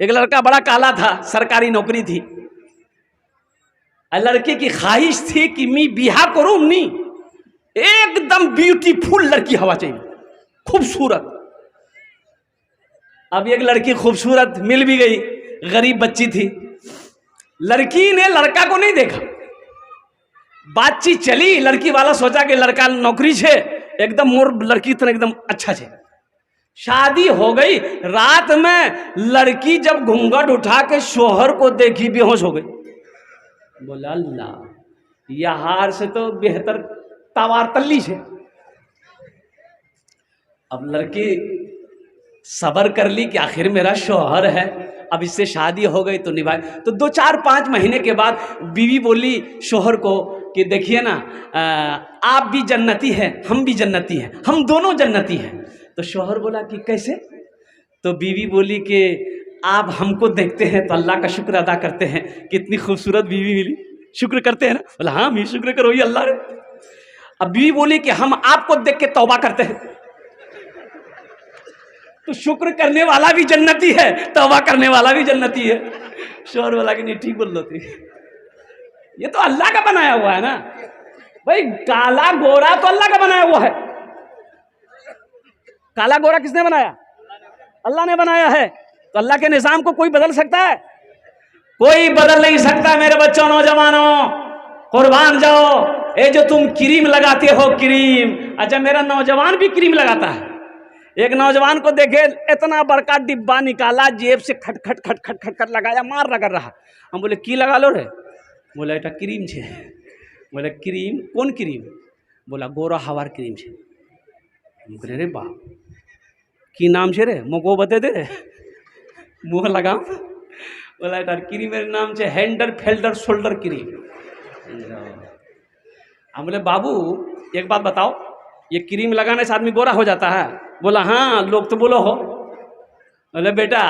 एक लड़का बड़ा काला था, सरकारी नौकरी थी। लड़के की ख्वाहिश थी कि मैं बिहा करूं, नहीं एकदम ब्यूटीफुल लड़की हवा चाहिए, खूबसूरत। अब एक लड़की खूबसूरत मिल भी गई, गरीब बच्ची थी। लड़की ने लड़का को नहीं देखा, बातचीत चली, लड़की वाला सोचा कि लड़का नौकरी छे, एकदम मोर लड़की तो एकदम अच्छा छे। शादी हो गई। रात में लड़की जब घूंघट उठा के शोहर को देखी, बेहोश हो गई। बोला अल्लाह, यहार से तो बेहतर तवार तल्ली छे। अब लड़की सबर कर ली कि आखिर मेरा शौहर है, अब इससे शादी हो गई तो निभाए। तो 2-4-5 महीने के बाद बीवी बोली शौहर को कि देखिए ना, आप भी जन्नती हैं, हम भी जन्नती हैं, हम दोनों जन्नती हैं। तो शौहर बोला कि कैसे? तो बीवी बोली कि आप हमको देखते हैं तो अल्लाह का शुक्र अदा करते हैं कि इतनी खूबसूरत बीवी मिली, शुक्र करते हैं ना? बोला हाँ, मैं शुक्र करो ही अल्लाह रे। अब बीवी बोली कि हम आपको देख के तौबा करते हैं। तो शुक्र करने वाला भी जन्नती है, तौबा करने वाला भी जन्नती है। शौहर बोला कि नहीं, ठीक बोल लो थी, ये तो अल्लाह का बनाया हुआ है ना भाई। काला गोरा तो अल्लाह का बनाया हुआ है। काला गोरा किसने बनाया? अल्लाह ने बनाया है। तो अल्लाह के निजाम को कोई बदल सकता है? कोई बदल नहीं सकता। मेरे बच्चों, नौजवानों, कुर्बान जाओ। ये जो तुम क्रीम लगाते हो, क्रीम, अच्छा मेरा नौजवान भी क्रीम लगाता है। एक नौजवान को देखे, इतना बड़का डिब्बा निकाला, जेब से खट खट खट खट खट खट लगाया, मार रगड़ रहा। हम बोले की लगा लो रे? बोला एटा क्रीम छे। बोले क्रीम? कौन क्रीम? बोला गोरा हवार क्रीम छे। बोले रे बाप, की नाम छे रे, मोको बते दे, मुँह लगाओ। बोला एटा क्रीमेर नाम छे हैंडर फेल्डर शोल्डर क्रीम। हम बोले बाबू एक बात बताओ, ये क्रीम लगाने से आदमी गोरा हो जाता है? बोला हाँ, लोग तो बोलो हो। बोले बेटा,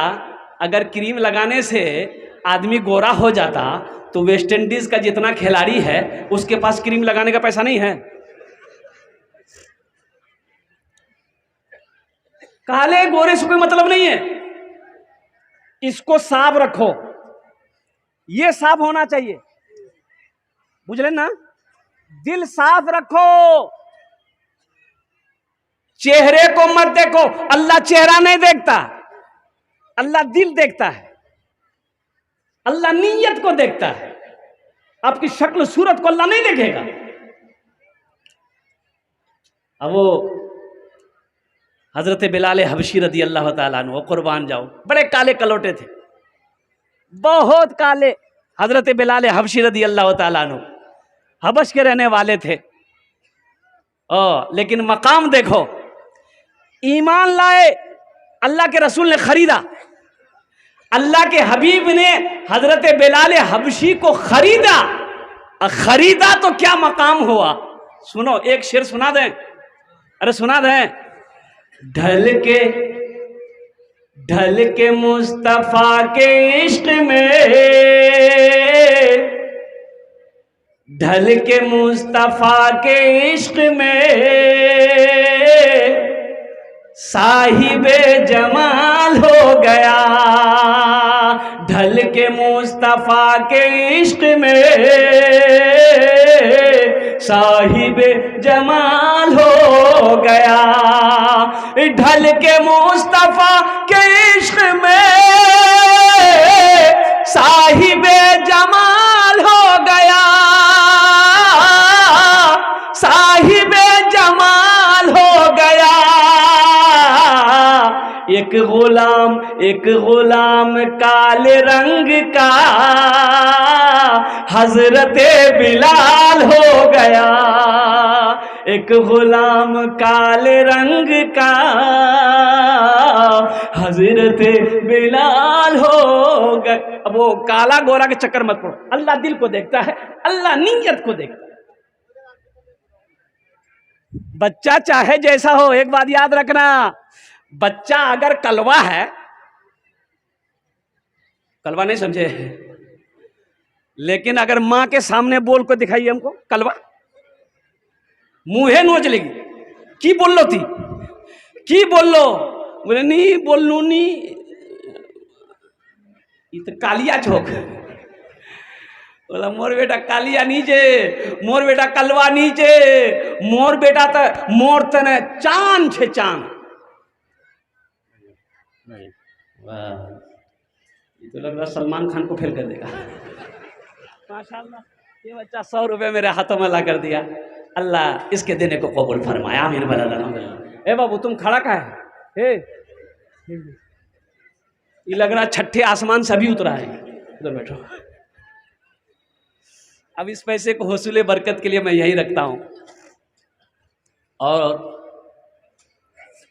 अगर क्रीम लगाने से आदमी गोरा हो जाता तो वेस्ट इंडीज का जितना खिलाड़ी है उसके पास क्रीम लगाने का पैसा नहीं है। काले गोरे से कोई मतलब नहीं है, इसको साफ रखो, ये साफ होना चाहिए, बुझ लेना। दिल साफ रखो, चेहरे को मत देखो। अल्लाह चेहरा नहीं देखता, अल्लाह दिल देखता है, अल्लाह नीयत को देखता है। आपकी शक्ल सूरत को अल्लाह नहीं देखेगा। अब वो हजरत बिलाल हबशी रदी अल्लाह ताला अन्हु, कुर्बान जाओ, बड़े काले कलोटे थे, बहुत काले। हजरत बिलाल हबशी रदी अल्लाह ताला अन्हु हबश के रहने वाले थे। लेकिन मकाम देखो, ईमान लाए, अल्लाह के रसूल ने खरीदा, अल्लाह के हबीब ने हजरत बिलाल हबशी को खरीदा। खरीदा तो क्या मकाम हुआ। सुनो, एक शेर सुना दें? अरे सुना दें। ढल के मुस्तफा के इश्क में, ढल के मुस्तफा के इश्क में, साहिबे जमाल हो गया। ढल के मुस्तफा के इश्क में, साहिबे जमाल हो गया। ढल के मुस्तफा के इश्क में, साहिबे जमाल हो गया, साहिबे जमाल हो गया। एक गुलाम काले रंग का हजरत बिलाल हो गया। एक गुलाम काले रंग का हजरत बिलाल हो गया। अब वो काला गोरा के चक्कर मत पड़ो, अल्लाह दिल को देखता है, अल्लाह नीयत को देखता है। बच्चा चाहे जैसा हो, एक बात याद रखना, बच्चा अगर कलवा है, कलवा नहीं समझे, लेकिन अगर मां के सामने बोल को दिखाइए हमको कलवा, मुंहे नोच लेगी। की बोल लो थी, की बोल लो? बोले नहीं बोल लू, नहीं ये तो कालिया चौक। बोला मोर बेटा कालिया नीचे, मोर बेटा कलवा नीचे, मोर बेटा तो मोर तने चांद छे चांद। वाह, ये तो लग रहा सलमान खान को फेल कर देगा। माशाल्लाह, ये बच्चा 100 रुपये मेरे हाथों में ला कर दिया। अल्लाह इसके देने को कबूल फरमाया। आमीन बोला अल्हम्दुलिल्लाह। ए बाबू तुम खड़ा का है? ये लग रहा छठे आसमान से अभी उतरा है। उधर बैठो। अब इस पैसे को हौसले बरकत के लिए मैं यही रखता हूं। और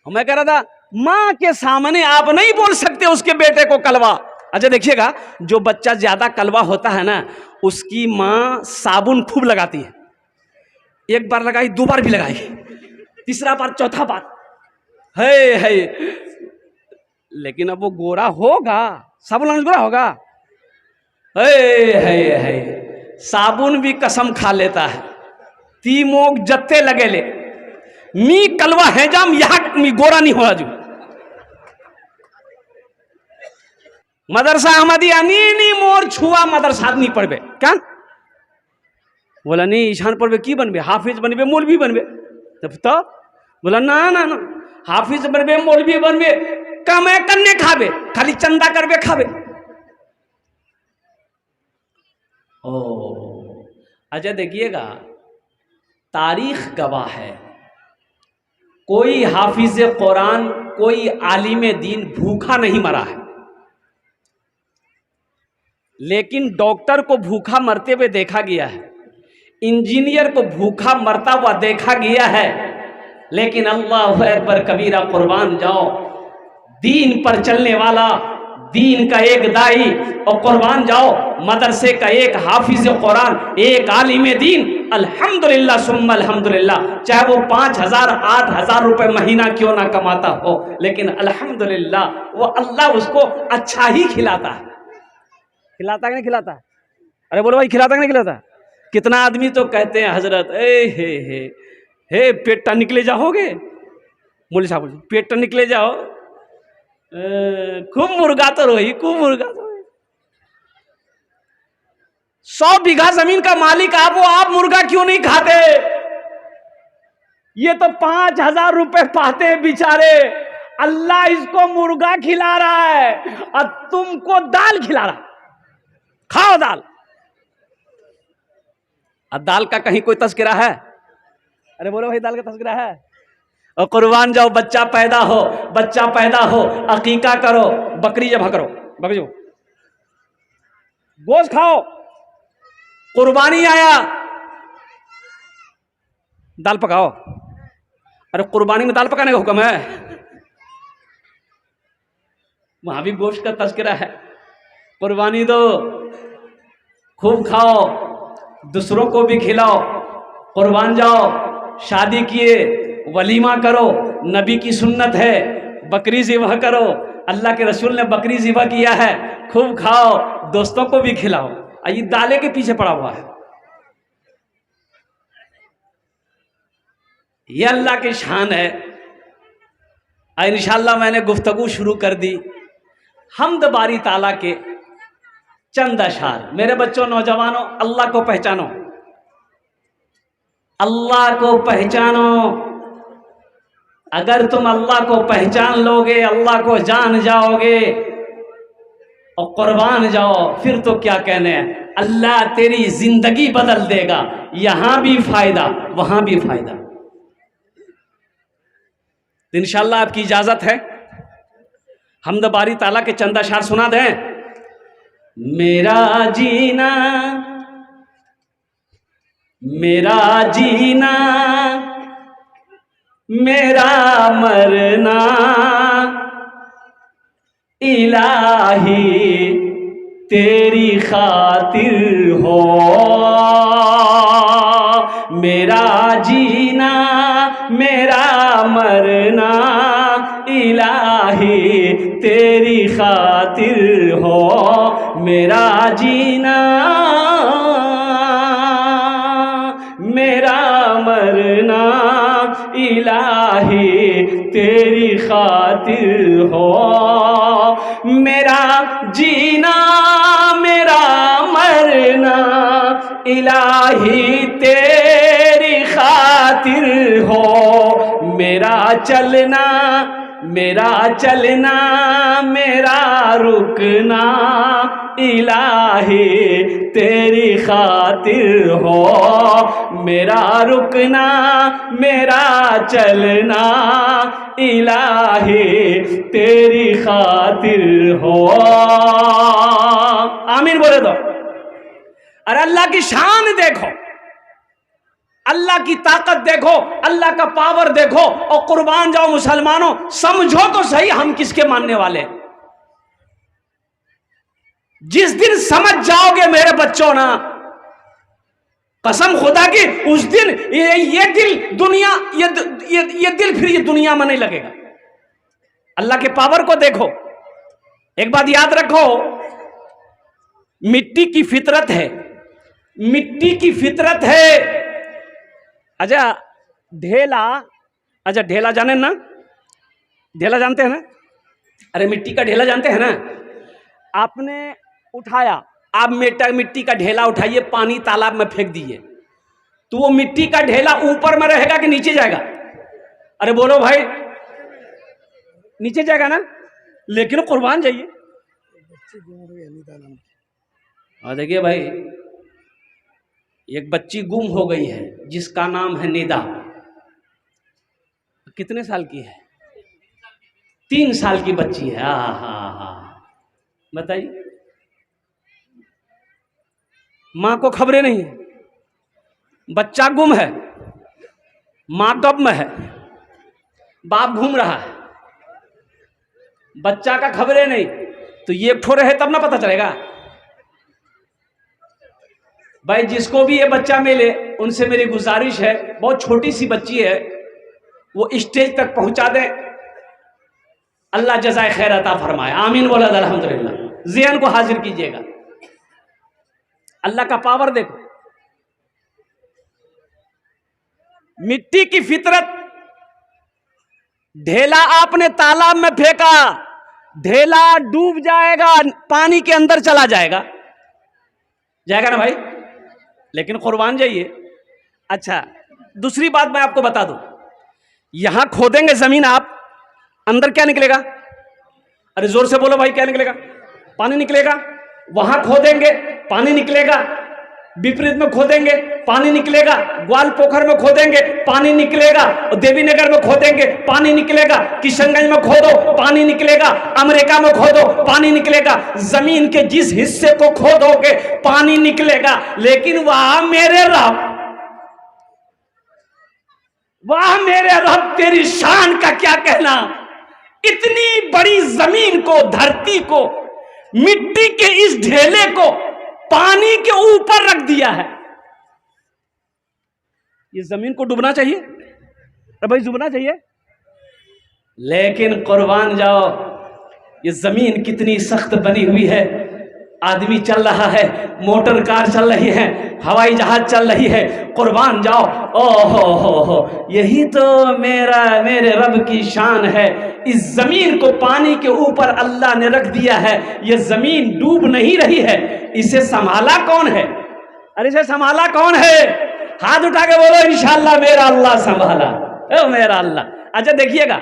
मैं कह रहा था, मां के सामने आप नहीं बोल सकते उसके बेटे को कलवा। अच्छा देखिएगा, जो बच्चा ज्यादा कलवा होता है ना, उसकी मां साबुन खूब लगाती है। एक बार लगाई, 2 बार भी लगाई, तीसरा बार, चौथा बार, है। लेकिन अब वो गोरा होगा, साबुन लगाने से गोरा होगा? है। साबुन भी कसम खा लेता है। ती मोग जत्ते लगे ले, मी कलवा है जाम यहाँ मी गोरा नहीं हो। मदरसा अहमदिया नी मोर छुआ मदरसा नहीं पढ़बे क्या? बोला नहीं ईशान पढ़बे की बनबे? हाफिज बनबे, मौलवी बनबे। तो बोला ना हाफिज बनबे, मौलवी बनबे, कमे कन्ने खाबे, खाली चंदा करबे खाबे। ओ अच्छा देखिएगा, तारीख गवाह है, कोई हाफिज कुरान, कोई आलिम दीन भूखा नहीं मरा है। लेकिन डॉक्टर को भूखा मरते हुए देखा गया है, इंजीनियर को भूखा मरता हुआ देखा गया है। लेकिन अल्लाह अकबर कबीरा, कुर्बान जाओ, दीन पर चलने वाला, दीन का एक दाई, और कुर्बान जाओ मदरसे का एक हाफिज कुरान, एक आलिम दीन, अल्हम्दुलिल्लाह सुम्मा अल्हम्दुलिल्लाह, चाहे वो 5,000 8,000 रुपए महीना क्यों ना कमाता हो, लेकिन अल्हम्दुलिल्लाह वो अल्लाह उसको अच्छा ही खिलाता है। खिलाता है कि नहीं खिलाता है? अरे बोलो भाई, खिलाता है कि नहीं खिलाता? कितना आदमी तो कहते हैं हजरत, हे पेट निकले जाओगे, मौलवी साहब बोले पेट निकले जाओ, खूब मुर्गा तो रोही, खूब मुर्गा तो रोही। 100 बीघा जमीन का मालिक आप मुर्गा क्यों नहीं खाते? ये तो 5,000 रुपए पाते हैं बेचारे, अल्लाह इसको मुर्गा खिला रहा है और तुमको दाल खिला रहा। खाओ दाल। अब दाल का कहीं कोई तस्करा है? अरे बोलो भाई, दाल का तस्करा है? और कुर्बान जाओ, बच्चा पैदा हो, अकीका करो, बकरी जब करो, बकरी गोश्त खाओ, कुर्बानी आया, दाल पकाओ। अरे कुर्बानी में दाल पकाने का हुक्म है? वहां भी गोश्त का तस्करा है। कुर्बानी दो, खूब खाओ, दूसरों को भी खिलाओ, कुर्बान जाओ, शादी किए वलीमा करो, नबी की सुन्नत है, बकरी ज़िबह करो, अल्लाह के रसूल ने बकरी ज़िबह किया है, खूब खाओ, दोस्तों को भी खिलाओ। ये दाले के पीछे पड़ा हुआ है। ये अल्लाह की शान है। इंशाअल्लाह मैंने गुफ्तगू शुरू कर दी हम्द बारी ताला के चंद अशार। मेरे बच्चों, नौजवानों, अल्लाह को पहचानो, अल्लाह को पहचानो। अगर तुम अल्लाह को पहचान लोगे, अल्लाह को जान जाओगे और कुर्बान जाओ, फिर तो क्या कहने हैं, अल्लाह तेरी जिंदगी बदल देगा, यहां भी फायदा वहां भी फायदा। तो इंशाअल्लाह आपकी इजाजत है, हम्द बारी ताला के चंद अशार सुना दें। मेरा जीना मेरा मरना इलाही तेरी खातिर हो। मेरा जीना मेरा मरना इलाही तेरी खातिर हो। मेरा जीना मेरा मरना इलाही तेरी खातिर हो। मेरा जीना मेरा मरना इलाही तेरी खातिर हो, मेरा चलना मेरा चलना मेरा रुकना इलाही तेरी खातिर हो, मेरा रुकना मेरा चलना इलाही तेरी खातिर हो। आमीन बोले तो। अरे अल्लाह की शान देखो, अल्लाह की ताकत देखो, अल्लाह का पावर देखो और कुर्बान जाओ मुसलमानों, समझो तो सही हम किसके मानने वाले हैं। जिस दिन समझ जाओगे मेरे बच्चों ना, कसम खुदा की, उस दिन ये दिल दुनिया ये दिल फिर ये दुनिया में नहीं लगेगा। अल्लाह के पावर को देखो। एक बात याद रखो, मिट्टी की फितरत है, मिट्टी की फितरत है। अच्छा ढेला, अच्छा ढेला जाने ना, ढेला जानते हैं ना? अरे मिट्टी का ढेला जानते हैं ना? आपने उठाया, आप मिट्टी का ढेला उठाइए, पानी तालाब में फेंक दीजिए, तो वो मिट्टी का ढेला ऊपर में रहेगा कि नीचे जाएगा? अरे बोलो भाई, नीचे जाएगा ना। लेकिन कुर्बान जाइए। और देखिए भाई, एक बच्ची गुम हो गई है जिसका नाम है निदा। कितने साल की है? 3 साल की बच्ची है। हा बताइए, मां को खबरें नहीं है, बच्चा गुम है, मां गम में है, बाप घूम रहा है, बच्चा का खबरें नहीं, तो ये ठो रहे तब ना पता चलेगा। भाई जिसको भी ये बच्चा मिले उनसे मेरी गुजारिश है, बहुत छोटी सी बच्ची है, वो स्टेज तक पहुंचा दे, अल्लाह जज़ाए खैर अता फरमाए। आमीन बोला अल्हम्दुलिल्लाह। ज़हन को हाजिर कीजिएगा, अल्लाह का पावर देखो। मिट्टी की फितरत, ढेला आपने तालाब में फेंका, ढेला डूब जाएगा, पानी के अंदर चला जाएगा, जाएगा ना भाई? लेकिन कुर्बान जाइए। अच्छा दूसरी बात मैं आपको बता दूं, यहां खोदेंगे जमीन आप, अंदर क्या निकलेगा? अरे जोर से बोलो भाई, क्या निकलेगा? पानी निकलेगा। वहां खोदेंगे पानी निकलेगा, विपरीत में खोदेंगे पानी निकलेगा, ग्वाल पोखर में खोदेंगे पानी निकलेगा, और देवीनगर में खोदेंगे पानी निकलेगा, किशनगंज में खोदो पानी निकलेगा, अमेरिका में खोदो पानी निकलेगा, जमीन के जिस हिस्से को खोदोगे पानी निकलेगा। लेकिन वहां मेरे रब, वाह मेरे रब, तेरी शान का क्या कहना। इतनी बड़ी जमीन को, धरती को, मिट्टी के इस ढेले को पानी के ऊपर रख दिया है। ये जमीन को डूबना चाहिए? अरे भाई डूबना चाहिए। लेकिन कुर्बान जाओ, ये जमीन कितनी सख्त बनी हुई है। आदमी चल रहा है, मोटर कार चल रही है, हवाई जहाज चल रही है, कुर्बान जाओ। ओहो, यही तो मेरे रब की शान है। इस जमीन को पानी के ऊपर अल्लाह ने रख दिया है, ये जमीन डूब नहीं रही है। इसे संभाला कौन है? अरे इसे संभाला कौन है? हाथ उठा के बोलो इंशाअल्लाह मेरा अल्लाह संभाला, ओ मेरा अल्लाह। अच्छा देखिएगा,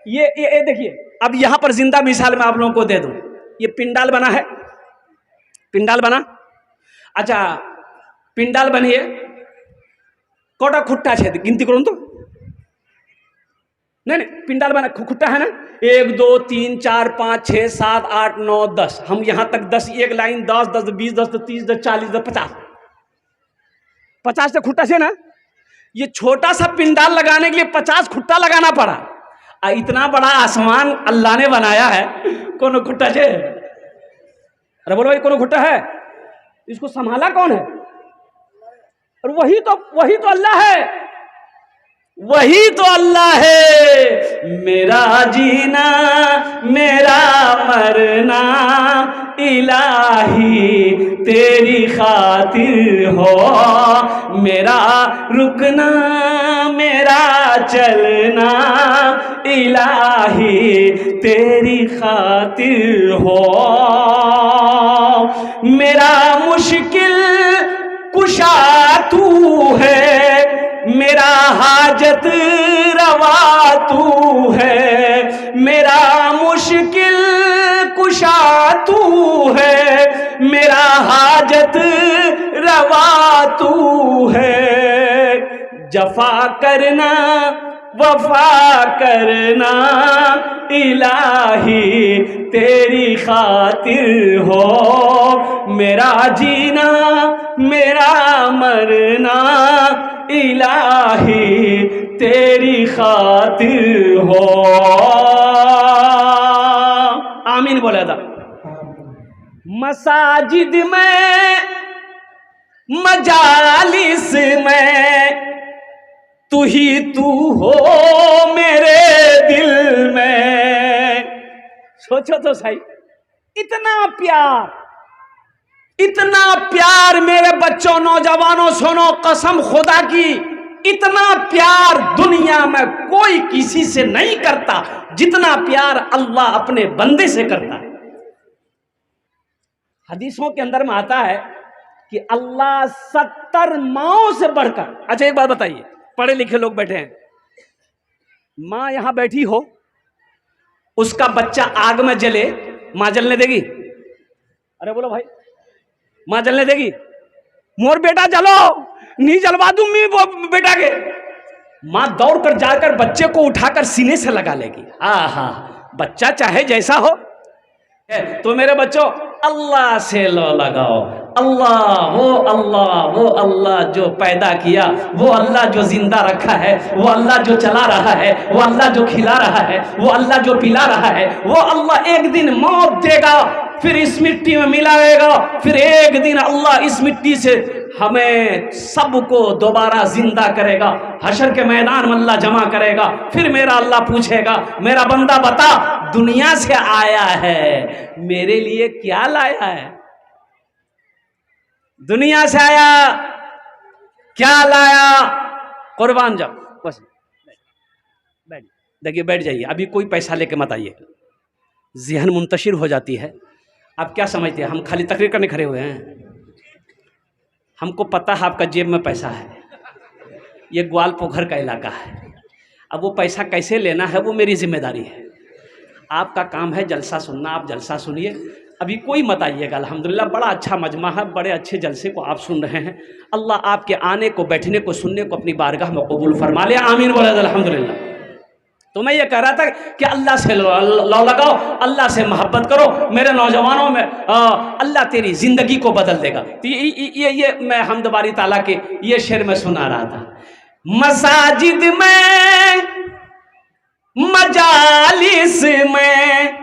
ये देखिए, अब यहां पर जिंदा मिसाल में आप लोगों को दे दूं। ये पिंडाल बना है, पिंडाल बना। अच्छा पिंडाल बनिए, कोटा खुट्टा छे गिनती करो तो, नहीं पिंडाल बना, खुट्टा है ना, 1 2 3 4 5 6 7 8 9 10, हम यहां तक 10, एक लाइन 10 10 20 10 30 10 40 10 50 से खुट्टा से ना। ये छोटा सा पिंडाल लगाने के लिए 50 खुट्टा लगाना पड़ा। इतना बड़ा आसमान अल्लाह ने बनाया है, कोनो खुट्टा से? अरे बोलो भाई, कोनो खुट्टा है? इसको संभाला कौन है? और वही तो अल्लाह है, वही तो अल्लाह है। मेरा जीना मेरा मरना इलाही तेरी खातिर हो, मेरा रुकना मेरा चलना इलाही तेरी खातिर हो। मेरा मुश्किल कुशा तू है, मेरा हाजत रवा तू है, मेरा मुश्किल कुशा तू है, मेरा हाजत रवा तू है। जफा करना वफा करना इलाही तेरी खातिर हो, मेरा जीना मेरा मरना इलाही तेरी खातिर हो। आमीन बोला था। मसाजिद में मजालिस में तू ही तू हो मेरे दिल में। सोचो तो सही, इतना प्यार मेरे बच्चों नौजवानों सुनो, कसम खुदा की, इतना प्यार दुनिया में कोई किसी से नहीं करता जितना प्यार अल्लाह अपने बंदे से करता है। हदीसों के अंदर में आता है कि अल्लाह 70 माओं से बढ़कर। अच्छा एक बात बताइए, पढ़े लिखे लोग बैठे हैं, मां यहां बैठी हो, उसका बच्चा आग में जले, मां जलने देगी? अरे बोलो भाई, मां जलने देगी? मोर बेटा जलो, नहीं जलवा दूं मैं वो बेटा के। मां दौड़ कर जाकर बच्चे को उठाकर सीने से लगा लेगी। आहा, बच्चा चाहे जैसा हो। तो मेरे बच्चों, अल्लाह से लो लगाओ। अल्लाह वो अल्लाह जो पैदा किया, वो अल्लाह जो जिंदा रखा है, वो अल्लाह जो चला रहा है, वो अल्लाह जो खिला रहा है, वो अल्लाह जो पिला रहा है, वो अल्लाह एक दिन मौत देगा, फिर इस मिट्टी में मिलाएगा, फिर एक दिन अल्लाह इस मिट्टी से हमें सबको दोबारा जिंदा करेगा, हशर के मैदान में अल्लाह जमा करेगा। फिर मेरा अल्लाह पूछेगा, मेरा बंदा बता, दुनिया से आया है, मेरे लिए क्या लाया है? दुनिया से आया, क्या लाया? कुर्बान जाओ, बस बैठ, देखिए बैठ जाइए, अभी कोई पैसा लेके मत आइए, ज़हन मुंतशिर हो जाती है। आप क्या समझते हैं हम खाली तकरीर करने खड़े हुए हैं? हमको पता है आपका जेब में पैसा है, ये ग्वाल पोखर का इलाका है, अब वो पैसा कैसे लेना है वो मेरी जिम्मेदारी है। आपका काम है जलसा सुनना, आप जलसा सुनिए, अभी कोई मत आइएगा। अल्हम्दुलिल्लाह बड़ा अच्छा मजमा है, बड़े अच्छे जलसे को आप सुन रहे हैं। अल्लाह आपके आने को, बैठने को, सुनने को अपनी बारगाह में कबूल फरमा ले, आमीन बोला अल्हम्दुलिल्लाह। तो मैं ये कह रहा था कि अल्लाह से लो लगाओ, अल्लाह से मोहब्बत करो। मेरे नौजवानों में अल्लाह तेरी ज़िंदगी को बदल देगा। तो ये मैं हम्द बारी ताला के ये शेर में सुना रहा था। मसाजिद में मजालिस में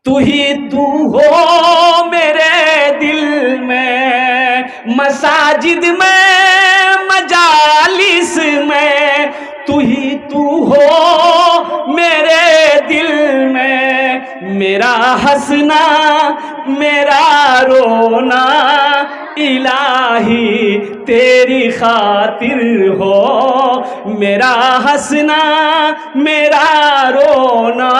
तू ही तू हो मेरे दिल में। मसाजिद में मजालिस में तू ही तू हो मेरे दिल में। मेरा हंसना मेरा रोना इलाही तेरी खातिर हो। मेरा हंसना मेरा रोना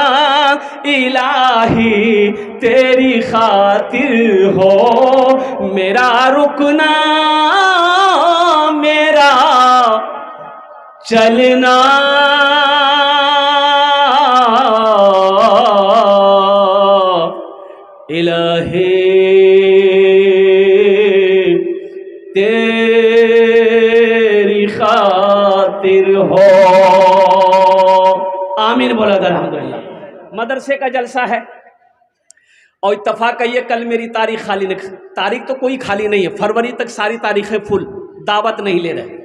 इलाही तेरी खातिर हो। मेरा रुकना मेरा चलना इलाही तेरी खातिर हो। आमीन बोला अल्हम्दुलिल्लाह। मदरसे का जलसा है और इत्तफाक है ये कल मेरी तारीख खाली नहीं, तारीख तो कोई खाली नहीं है, फरवरी तक सारी तारीखें फुल, दावत नहीं ले रहे।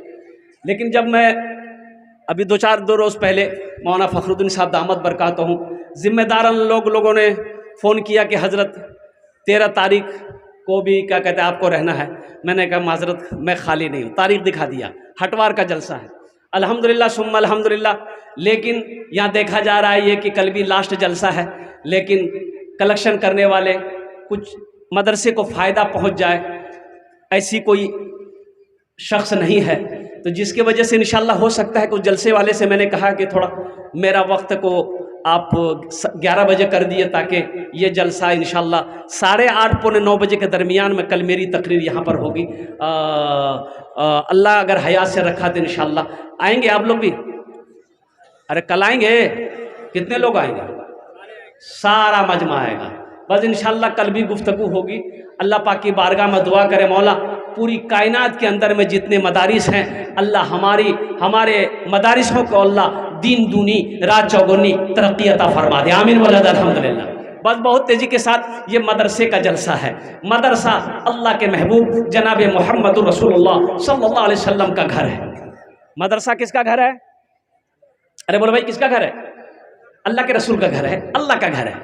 लेकिन जब मैं अभी दो रोज़ पहले मौलाना फ़खरुद्दीन साहब दामद बरकातहू ज़िम्मेदार लोगों ने फ़ोन किया कि हज़रत 13 तारीख को भी क्या कहते हैं आपको रहना है। मैंने कहा माजरत मैं खाली नहीं हूँ, तारीख दिखा दिया, हटवार का जलसा है। अल्हम्दुलिल्लाह सुम्मा अल्हम्दुलिल्लाह। लेकिन यहाँ देखा जा रहा है ये कि कल भी लास्ट जलसा है, लेकिन कलेक्शन करने वाले कुछ मदरसे को फ़ायदा पहुँच जाए ऐसी कोई शख्स नहीं है, तो जिसकी वजह से इंशाल्लाह हो सकता है कि उस जलसे वाले से मैंने कहा कि थोड़ा मेरा वक्त को आप 11 बजे कर दिए ताकि ये जलसा इंशाल्लाह 8:30 पौने 9 बजे के दरमियान में कल मेरी तकरीर यहाँ पर होगी। अल्लाह अगर हयात से रखा तो इंशाल्लाह आएंगे आप लोग भी। अरे कल आएंगे, कितने लोग आएंगे? सारा मजमा आएगा। बस इंशाल्लाह कल भी गुफ्तगू होगी। अल्लाह पाक की बारगाह में दुआ करे मौला पूरी कायनात के अंदर में जितने मदारिस हैं अल्लाह हमारे मदारिसों को अल्लाह दीन दूनी रात चौगुनी तरक्की अता फरमा दे। आमीन वलद अल्हम्दुलिल्लाह। बस बहुत तेज़ी के साथ ये मदरसे का जलसा है। मदरसा अल्लाह के महबूब जनाब मोहम्मद रसूलुल्लाह सल्लल्लाहु अलैहि वसल्लम का घर है। मदरसा किसका घर है? अरे बोलो भाई किसका घर है? अल्लाह के रसूल का घर है, अल्लाह का घर है।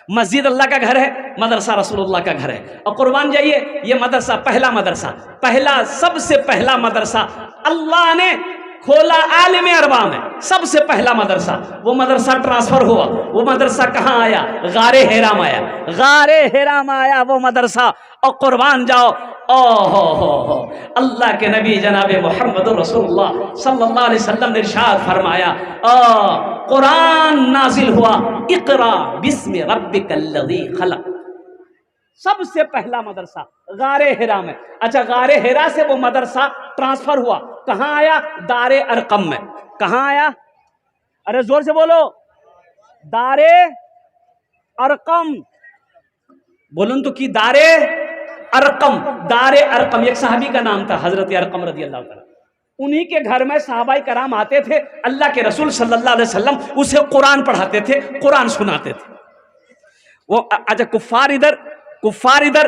मस्जिद अल्लाह का घर है, मदरसा रसूलुल्लाह का घर है। और कुर्बान जाइए ये मदरसा पहला सबसे पहला मदरसा अल्लाह ने खोला आलिम अरबा में, सबसे पहला मदरसा। वो मदरसा ट्रांसफर हुआ, वो मदरसा कहाँ आया? गारे हेरा में आया। गारे हेरा में आया वो मदरसा। और कुर्बान जाओ ओहो अल्लाह के नबी जनाब मोहम्मद रसूलुल्लाह सल्लल्लाहु अलैहि वसल्लम ने इरशाद फरमाया कुरान नाजिल हुआ इक़रा बिस्मि रब्बिकल्लज़ी खलक़। सबसे पहला मदरसा गारे हिरा में। अच्छा गारे हिरा से वो मदरसा ट्रांसफर हुआ, कहाँ आया? दारे अरकम में। कहाँ आया? अरे जोर से बोलो, दारे अरकम। बोलूं तो कि दारे अरकम। दारे अरकम एक सहाबी का नाम था, हजरत अरकम रदी अल्लाह ताला। उन्हीं के घर में सहाबाई कराम आते थे, अल्लाह के रसूल सल्लल्लाहु अलैहि वसल्लम उसे कुरान पढ़ाते थे, कुरान सुनाते थे। वो अच्छा कुफार इधर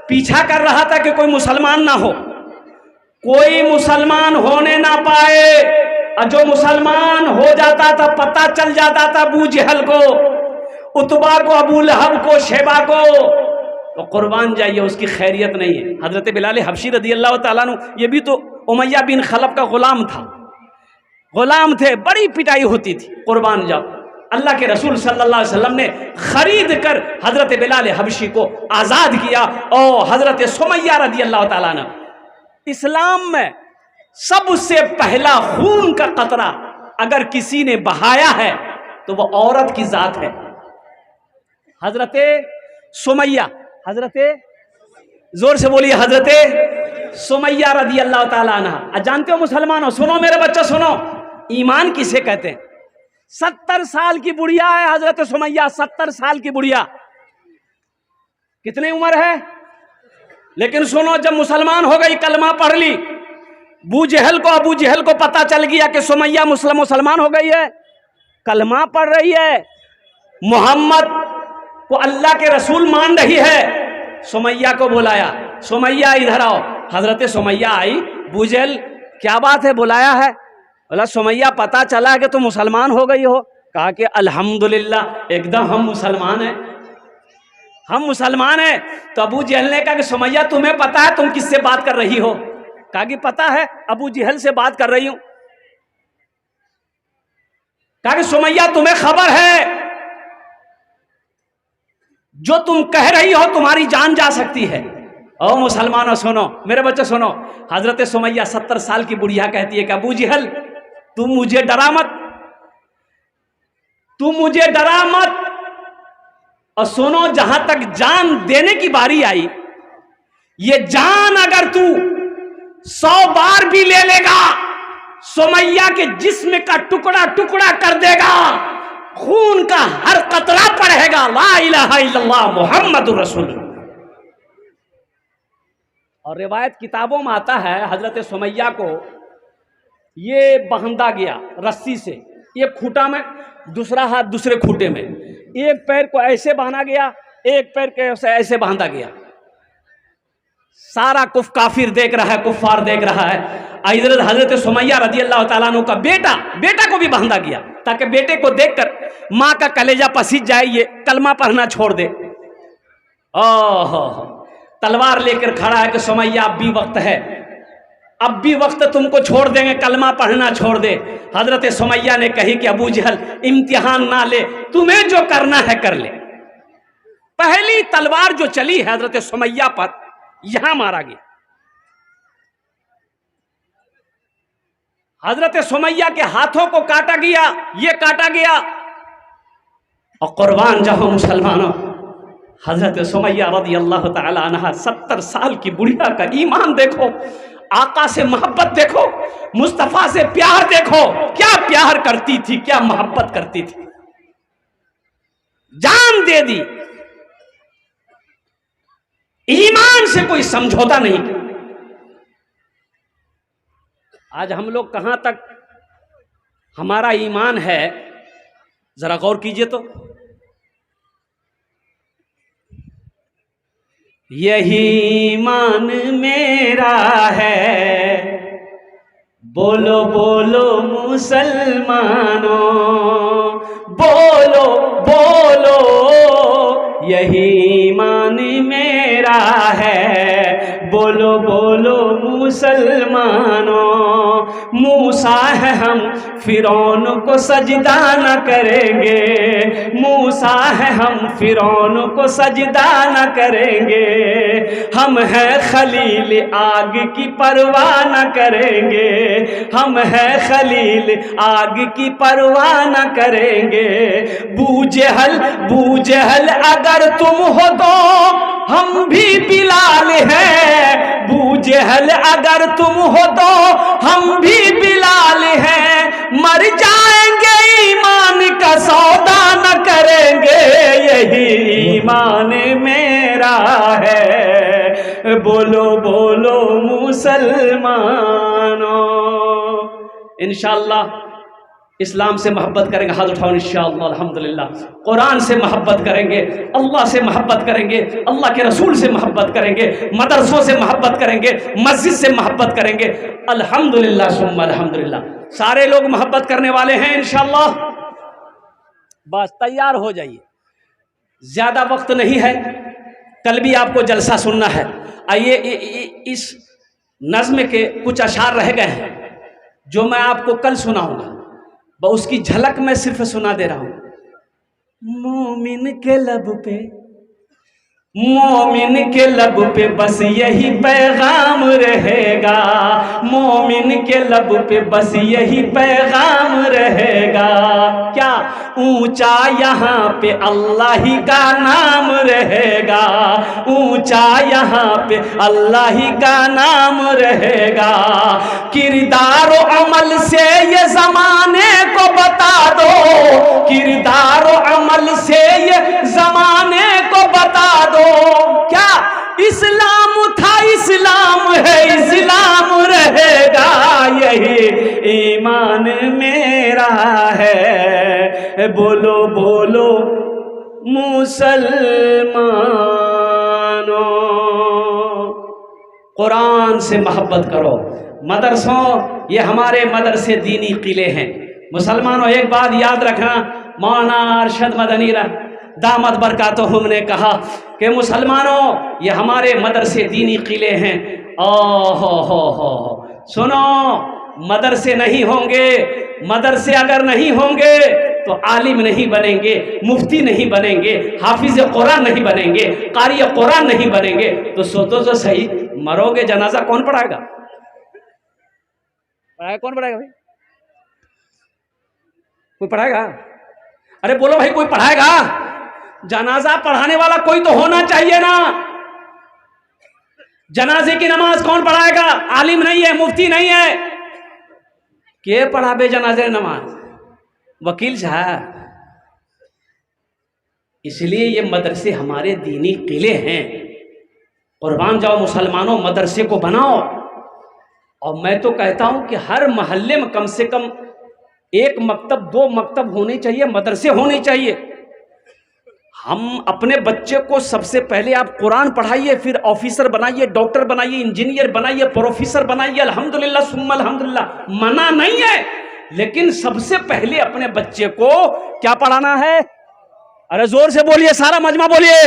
पीछा कर रहा था कि कोई मुसलमान ना हो, कोई मुसलमान होने ना पाए। और जो मुसलमान हो जाता था पता चल जाता था अबू जहल को, उतबा को, अबू लहब को, शेबा को, तो कुर्बान जाइए उसकी खैरियत नहीं है। हजरत बिलाल हबशी रदी अल्लाह ताला अन्हु ये भी तो उमैया बिन खलफ का गुलाम था, गुलाम थे, बड़ी पिटाई होती थी। कुर्बान जाओ अल्लाह के रसूल सल्लल्लाहु अलैहि वसल्लम ने खरीद कर हजरत बिलाल हबशी को आज़ाद किया। और हजरत सुमैया रदी अल्लाह ताला अन्हा, इस्लाम में सबसे पहला खून का कतरा अगर किसी ने बहाया है तो वह औरत की जात है, हजरत सुमैया। हजरत जोर से बोलिए, हजरत सुमैया रदी अल्लाह ताला अन्हा। जानते हो मुसलमानों, सुनो मेरे बच्चों सुनो, ईमान किसे कहते हैं? 70 साल की बुढ़िया है हजरत सुमैया, 70 साल की बुढ़िया। कितनी उम्र है? लेकिन सुनो, जब मुसलमान हो गई, कलमा पढ़ ली, अबू जहल को पता चल गया कि सुमैया मुसलमान हो गई है, कलमा पढ़ रही है, मोहम्मद को अल्लाह के रसूल मान रही है। सुमैया को बुलाया, सुमैया इधर आओ। हजरत सुमैया आई, अबू जहल क्या बात है बुलाया है? बोला सुमैया पता चला कि तुम मुसलमान हो गई हो। कहा कि अल्हम्दुलिल्लाह एकदम हम मुसलमान हैं, हम मुसलमान हैं। तो अबू जहल ने कहा कि सुमैया तुम्हें पता है तुम किससे बात कर रही हो? कहा कि पता है, अबू जहल से बात कर रही हूं। कहा कि सुमैया तुम्हें खबर है जो तुम कह रही हो तुम्हारी जान जा सकती है। ओ मुसलमानों सुनो, मेरे बच्चे सुनो, हजरत सुमैया 70 साल की बुढ़िया कहती है कि अबू जहल तुम मुझे डरा मत, तुम मुझे डरा मत। और सुनो, जहां तक जान देने की बारी आई, ये जान अगर तू 100 बार भी ले लेगा, सुमैया के जिस्म का टुकड़ा टुकड़ा कर देगा, खून का हर कतरा पड़ेगा ला इलाहा इल्लल्लाह मुहम्मदुर रसूलुल्लाह। और रिवायत किताबों में आता है हजरत सुमैया को ये बांधा गया रस्सी से, एक खूंटा में, दूसरा हाथ दूसरे खूंटे में, एक पैर को ऐसे बांधा गया, एक पैर को ऐसे बांधा गया। सारा काफिर देख रहा है, कुफ्फार देख रहा है। इधर हजरत सुमैया रदी अल्लाह ताला अन्हु का बेटा को भी बांधा गया ताकि बेटे को देखकर माँ का कलेजा पसीज जाए, ये कलमा पढ़ना छोड़ दे। ओह तलवार लेकर खड़ा है कि सुमैया अब भी वक्त है, अब भी वक्त तुमको छोड़ देंगे, कलमा पढ़ना छोड़ दे। हजरत सुमैया ने कही कि अबू जहल इम्तिहान ना ले, तुम्हें जो करना है कर ले। पहली तलवार जो चली हजरत सुमैया पर, यहां मारा गया। हजरत सुमैया के हाथों को काटा गया, ये काटा गया। और कुर्बान जाओ मुसलमानों, हजरत सुमैया रज़ी अल्लाह तआला अन्हा 70 साल की बुढ़िया का ईमान देखो, आका से मोहब्बत देखो, मुस्तफा से प्यार देखो, क्या प्यार करती थी, क्या मोहब्बत करती थी, जान दे दी, ईमान से कोई समझौता नहीं किया। आज हम लोग कहां तक हमारा ईमान है, जरा गौर कीजिए तो। यही ईमान मेरा है, बोलो बोलो मुसलमानों, बोलो बोलो, यही ईमान मेरा है, बोलो बोलो मुसलमानों। मूसा है हम फिरौन को सजदा न करेंगे, मूसा है हम फिरौन को सजदा न करेंगे, हम हैं खलील आग की परवाह न करेंगे, हम हैं खलील आग की परवाह न करेंगे। बू जहल अगर तुम हो तो हम भी बिलाल हैं, बू जहल अगर तुम हो तो हम भी बिलाल हैं, मर जाएंगे ईमान का सौदा न करेंगे, यही ईमान मेरा है, बोलो बोलो मुसलमानों। इंशाअल्लाह इस्लाम से मोहब्बत करेंगे, हाथ उठाओ इंशाअल्लाह, अल्हम्दुलिल्लाह। कुरान से मोहब्बत करेंगे, अल्लाह से मोहब्बत करेंगे, अल्लाह के रसूल से मोहब्बत करेंगे, मदरसों से मोहब्बत करेंगे, मस्जिद से मोहब्बत करेंगे, अल्हम्दुलिल्लाह सुम्मा अल्हम्दुलिल्लाह। सारे लोग मोहब्बत करने वाले हैं इंशाअल्लाह, बस तैयार हो जाइए, ज्यादा वक्त नहीं है, कल भी आपको जलसा सुनना है। आइए इस नज्म के कुछ अशार रह गए हैं जो मैं आपको कल सुनाऊंगा, उसकी झलक मैं सिर्फ सुना दे रहा हूं। मोमिन के लब पे, मोमिन के लब पे बस यही पैगाम रहेगा, मोमिन के लब पे बस यही पैगाम रहेगा। क्या ऊंचा यहाँ पे अल्लाह ही का नाम रहेगा, ऊंचा यहाँ पे अल्लाह ही का नाम रहेगा। किरदार और अमल से ये जमाने को बता दो, किरदार और अमल से ये जमाने को बता दो। क्या इस्लाम था, इस्लाम है, इस्लाम रहेगा, यही ईमान मेरा है, बोलो बोलो मुसलमानों। कुरान से मोहब्बत करो। मदरसों, ये हमारे मदरसे दीनी किले हैं। मुसलमानों एक बात याद रखना, मौलाना अरशद मदनी दामद बरकातुहुम ने कहा कि मुसलमानों ये हमारे मदरसे दीनी किले हैं। हो सुनो, मदरसे नहीं होंगे, मदरसे अगर नहीं होंगे तो आलिम नहीं बनेंगे, मुफ्ती नहीं बनेंगे, हाफिज कुरान नहीं बनेंगे, कारी कुरान नहीं बनेंगे। तो सोचो तो सही, मरोगे जनाजा कौन पढ़ाएगा? कौन पढ़ाएगा भाई? कोई पढ़ाएगा? अरे बोलो भाई, कोई पढ़ाएगा? जनाजा पढ़ाने वाला कोई तो होना चाहिए ना। जनाजे की नमाज कौन पढ़ाएगा? आलिम नहीं है, मुफ्ती नहीं है, के पढ़ाबे जनाजे नमाज? वकील साहब। इसलिए ये मदरसे हमारे दीनी किले हैं। कुर्बान जाओ मुसलमानों, मदरसे को बनाओ। और मैं तो कहता हूं कि हर मोहल्ले में कम से कम एक मकतब, 2 मकतब होने चाहिए, मदरसे होने चाहिए। हम अपने बच्चे को सबसे पहले आप कुरान पढ़ाइए, फिर ऑफिसर बनाइए, डॉक्टर बनाइए, इंजीनियर बनाइए, प्रोफेसर बनाइए, अल्हम्दुलिल्लाह सुम्मा अल्हम्दुलिल्लाह। मना नहीं है, लेकिन सबसे पहले अपने बच्चे को क्या पढ़ाना है? अरे जोर से बोलिए, सारा मजमा बोलिए,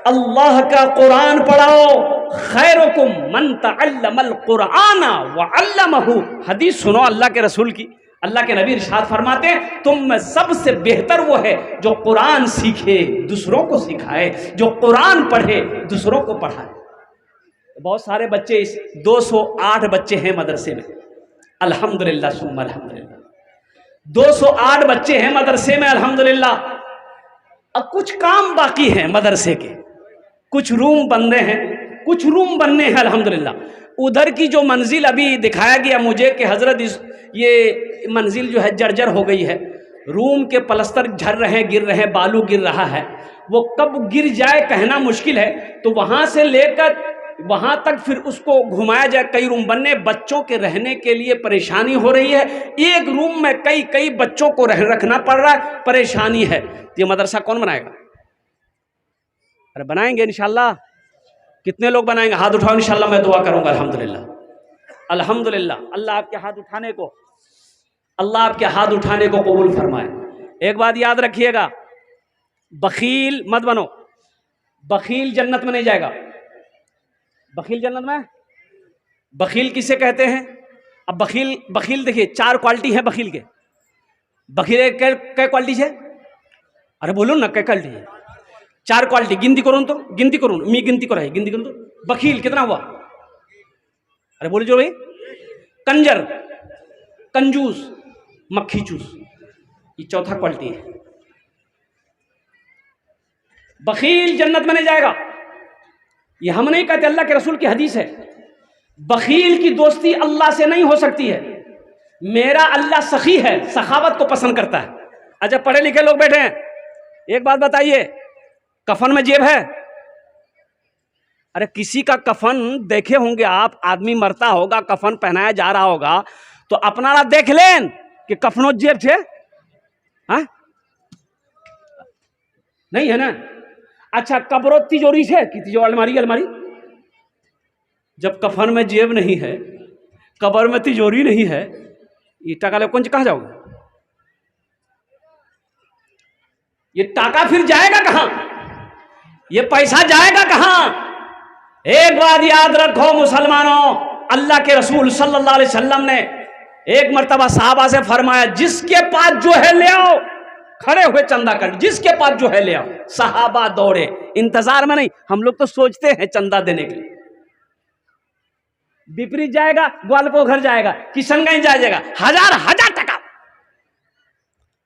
अल्लाह का कुरान पढ़ाओ। खैरुकुम मन तअल्लमल कुरआन व अल्लमहु। हदीस सुनो अल्लाह के रसूल की। अल्लाह के नबी इरशाद फरमाते हैं तुम में सबसे बेहतर वो है जो कुरान सीखे दूसरों को सिखाए, जो कुरान पढ़े दूसरों को पढ़ाए। बहुत सारे बच्चे, इस 208 बच्चे हैं मदरसे में, अल्हम्दुलिल्लाह सुम्मा अल्हम्दुलिल्लाह, 208 बच्चे हैं मदरसे में अल्हम्दुलिल्लाह। अब कुछ काम बाकी हैं मदरसे के, कुछ रूम बन रहे हैं, कुछ रूम बनने हैं अल्हम्दुलिल्लाह। उधर की जो मंजिल अभी दिखाया गया मुझे कि हजरत ये मंजिल जो है जर्जर हो गई है, रूम के पलस्तर झड़ रहे हैं, गिर रहे हैं, बालू गिर रहा है, वो कब गिर जाए कहना मुश्किल है। तो वहां से लेकर वहां तक फिर उसको घुमाया जाए, कई रूम बनने, बच्चों के रहने के लिए परेशानी हो रही है। एक रूम में कई कई बच्चों को रखना पड़ रहा है, परेशानी है। ये मदरसा कौन बनाएगा? अरे बनाएंगे इंशाल्लाह। कितने लोग बनाएंगे? हाथ उठाओ, इंशाल्लाह मैं दुआ करूंगा। अल्हम्दुलिल्लाह अल्हम्दुलिल्लाह। अल्लाह आपके हाथ उठाने को, अल्लाह आपके हाथ उठाने को कबूल फरमाए। एक बात याद रखिएगा, बखील मत बनो। बखील जन्नत में नहीं जाएगा। बखील जन्नत में, बखील किसे कहते हैं? अब बखील देखिए, 4 क्वालिटी है बखील के। बखील कै क्वालिटी है? अरे बोलो ना, कै क्वालिटी है? 4 क्वालिटी गिनती करो तो, गिनती करो, मी गिनती करो, गिनती करो तो। बखील कितना हुआ? अरे बोलो जो भाई, कंजर, कंजूस, मक्खी चूस, ये चौथा क्वालिटी है। बखील जन्नत में नहीं जाएगा। ये हम नहीं कहते, अल्लाह के रसूल की हदीस है। बखील की दोस्ती अल्लाह से नहीं हो सकती है। मेरा अल्लाह सखी है, सखावत को पसंद करता है। अच्छा पढ़े लिखे लोग बैठे हैं, एक बात बताइए, कफन में जेब है? अरे किसी का कफन देखे होंगे आप, आदमी मरता होगा, कफन पहनाया जा रहा होगा, तो अपना देख लें कि कफनों जेब थे? हाँ नहीं है ना। अच्छा कब्रो तिजोरी से कि तिजोरी, अलमारी, अलमारी। जब कफन में जेब नहीं है, कब्र में तिजोरी नहीं है, ये टाका ले कौन कहाँ जाओगे? ये टाका फिर जाएगा कहां? ये पैसा जाएगा कहां? एक बात याद रखो मुसलमानों, अल्लाह के रसूल सल्लल्लाहु अलैहि वसल्लम ने एक मर्तबा सहाबा से फरमाया, जिसके पास जो है ले आओ। खड़े हुए चंदा कर, जिसके पास जो है ले आओ। सहाबा दौड़े, इंतजार में नहीं। हम लोग तो सोचते हैं चंदा देने के लिए, विपरीत जाएगा, ग्वालपोखर जाएगा, किशनगंज जाएगा, हजार टका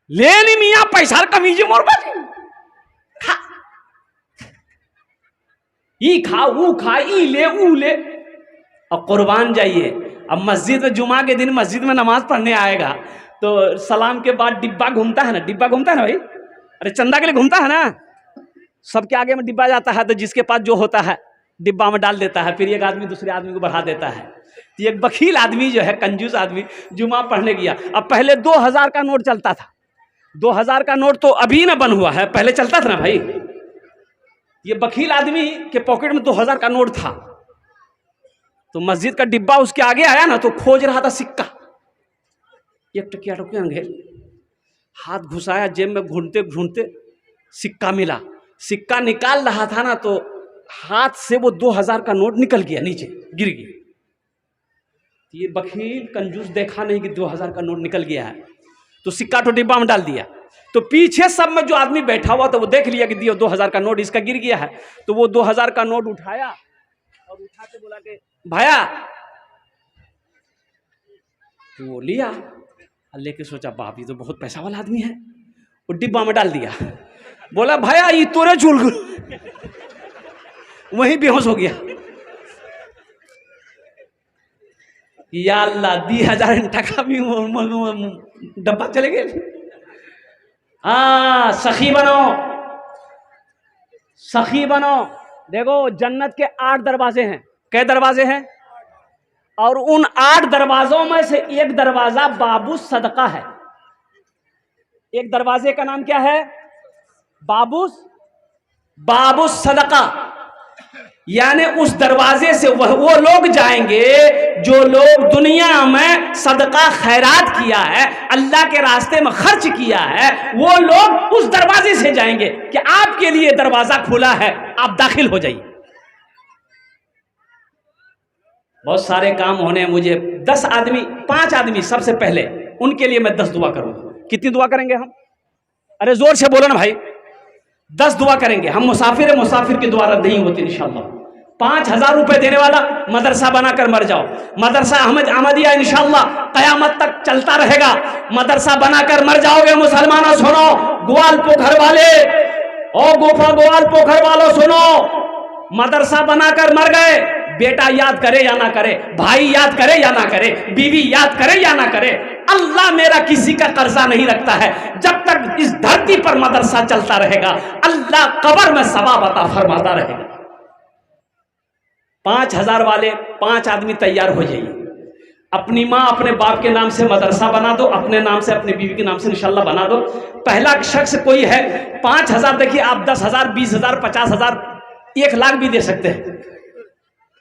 लेनी मियाँ, पैसा कमीज मोर खा, ई खा ऊ खा, ई ले ऊ ले, और कुर्बान जाइए। अब मस्जिद में जुमा के दिन मस्जिद में नमाज पढ़ने आएगा तो सलाम के बाद डिब्बा घूमता है ना, डिब्बा घूमता है ना भाई, अरे चंदा के लिए घूमता है ना, सबके आगे में डिब्बा जाता है, तो जिसके पास जो होता है डिब्बा में डाल देता है, फिर एक आदमी दूसरे आदमी को बढ़ा देता है। तो एक बखील आदमी जो है, कंजूस आदमी, जुमा पढ़ने गया। अब पहले 2000 का नोट चलता था, 2000 का नोट तो अभी ना बन हुआ है, पहले चलता था ना भाई। ये बखील आदमी के पॉकेट में 2000 का नोट था, तो मस्जिद का डिब्बा उसके आगे आया ना, तो खोज रहा था सिक्का, 1 टकिया अंगेल, हाथ घुसाया जेब में, ढूंढते ढूंढते सिक्का मिला। सिक्का निकाल रहा था ना, तो हाथ से वो 2000 का नोट निकल गया, नीचे गिर गया। ये बखील कंजूस देखा नहीं कि 2000 का नोट निकल गया है, तो सिक्का तो डिब्बा में डाल दिया। तो पीछे सब में जो आदमी बैठा हुआ था वो देख लिया कि दियो 2000 का नोट इसका गिर गया है, तो वो 2000 का नोट उठाया और उठा के बोला के भाया, तो वो लिया, लेके सोचा बाप ये तो बहुत पैसा वाला आदमी है, वो डिब्बा में डाल दिया। बोला भाया ये तोरे चूल, वहीं बेहोश हो गया। या अल्लाह, 2000 टका भी डब्बा चले गए। हाँ सखी बनो, सखी बनो। देखो जन्नत के 8 दरवाजे हैं। कै दरवाजे हैं? और उन 8 दरवाजों में से एक दरवाजा बाबू सदका है। एक दरवाजे का नाम क्या है? बाबू सदका। यानी उस दरवाजे से वो लोग जाएंगे जो लोग दुनिया में सदका खैरात किया है, अल्लाह के रास्ते में खर्च किया है, वो लोग उस दरवाजे से जाएंगे कि आपके लिए दरवाजा खुला है, आप दाखिल हो जाइए। बहुत सारे काम होने हैं मुझे। 10 आदमी 5 आदमी सबसे पहले उनके लिए मैं 10 दुआ करूंगा। कितनी दुआ करेंगे हम? अरे जोर से बोलो ना भाई। 10 दुआ करेंगे हम। मुसाफिर है, मुसाफिर की दुआ रद्द नहीं होती इंशाअल्लाह। 5,000 रुपए देने वाला मदरसा बनाकर मर जाओ। मदरसा अहमदिया इंशाअल्लाह कयामत तक चलता रहेगा। मदरसा बनाकर मर जाओगे मुसलमानों। सुनो ग्वाल पोखर वाले, ओ गोफा ग्वाल पोखर वालों सुनो, मदरसा बनाकर मर गए। बेटा याद करे या ना करे, भाई याद करे या ना करे, बीवी याद करे या ना करे, अल्लाह मेरा किसी का कर्जा नहीं रखता है। जब तक इस धरती पर मदरसा चलता रहेगा अल्लाह कब्र में सवाब अता फरमाता रहेगा। 5,000 वाले 5 आदमी तैयार हो जाइए। अपनी माँ अपने बाप के नाम से मदरसा बना दो, अपने नाम से अपनी बीवी के नाम से इंशाल्लाह बना दो। पहला शख्स कोई है 5,000, देखिए आप 10,000, 20,000, 50,000, 1 लाख भी दे सकते हैं,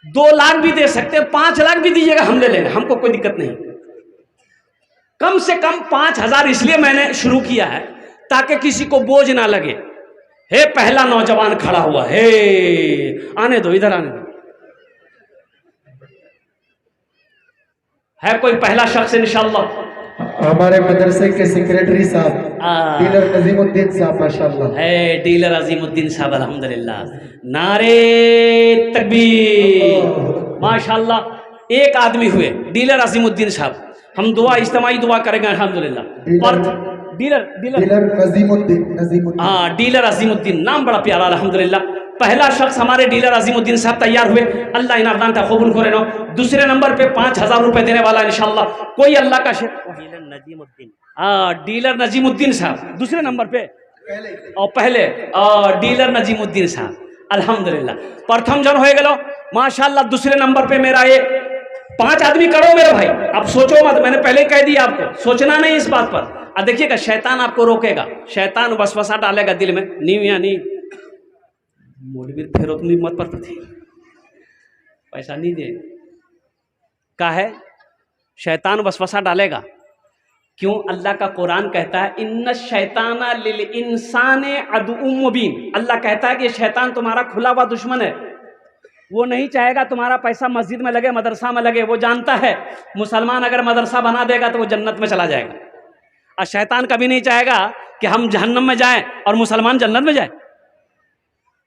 2 लाख भी दे सकते हैं, 5 लाख भी दीजिएगा, हम ले लेंगे, हमको कोई दिक्कत नहीं। कम से कम 5,000 इसलिए मैंने शुरू किया है ताकि किसी को बोझ ना लगे। हे पहला नौजवान खड़ा हुआ है, आने दो, इधर आने दो। है कोई पहला शख्स इंशाअल्लाह? हमारे मदरसे के सेक्रेटरी साहब डीलर नजीमुद्दीन साहब माशाअल्लाह है। डीलर अजीमुद्दीन साहब अल्हम्दुलिल्लाह, नारे तकबीर माशाअल्लाह। 1 आदमी हुए डीलर अजीमुद्दीन साहब। हम दुआ इज्तिमाई दुआ करेंगे अल्हम्दुलिल्लाह। डीलर नजीमुद्दीन हाँ, डीलर अजीमुद्दीन नाम बड़ा प्यारा अल्हम्दुलिल्लाह। पहला शख्स हमारे डीलर अजीमुद्दीन साहब तैयार हुए, अल्लाह इनाम का कबूल करे। दूसरे नंबर पे 5,000 रुपए देने वाला इंशाअल्लाह कोई अल्लाह का शेख, डीलर नजीमुद्दीन। हाँ, डीलर नजीमुद्दीन साहब दूसरे नंबर पे और पहले डीलर नजीमुद्दीन साहब अल्हम्दुलिल्लाह। प्रथम जन हो गलो माशाअल्लाह। दूसरे नंबर पे मेरा ये 5 आदमी करो मेरे भाई। अब सोचो मत, मैंने पहले कह दिया आपको सोचना नहीं इस बात पर। अब देखिएगा शैतान आपको रोकेगा, शैतान वसवसा डालेगा दिल में, नीव या नी मौलवी फेरो तुम मत पर थी, पैसा नहीं दे का है, शैतान वसवसा डालेगा। क्यों? अल्लाह का कुरान कहता है इन्न शैताना लिल इंसाने अदुउम मुबीन। अल्लाह कहता है कि शैतान तुम्हारा खुला हुआ दुश्मन है। वो नहीं चाहेगा तुम्हारा पैसा मस्जिद में लगे, मदरसा में लगे। वो जानता है मुसलमान अगर मदरसा बना देगा तो वो जन्नत में चला जाएगा, और शैतान कभी नहीं चाहेगा कि हम जहन्नम में जाएं और मुसलमान जन्नत में जाए।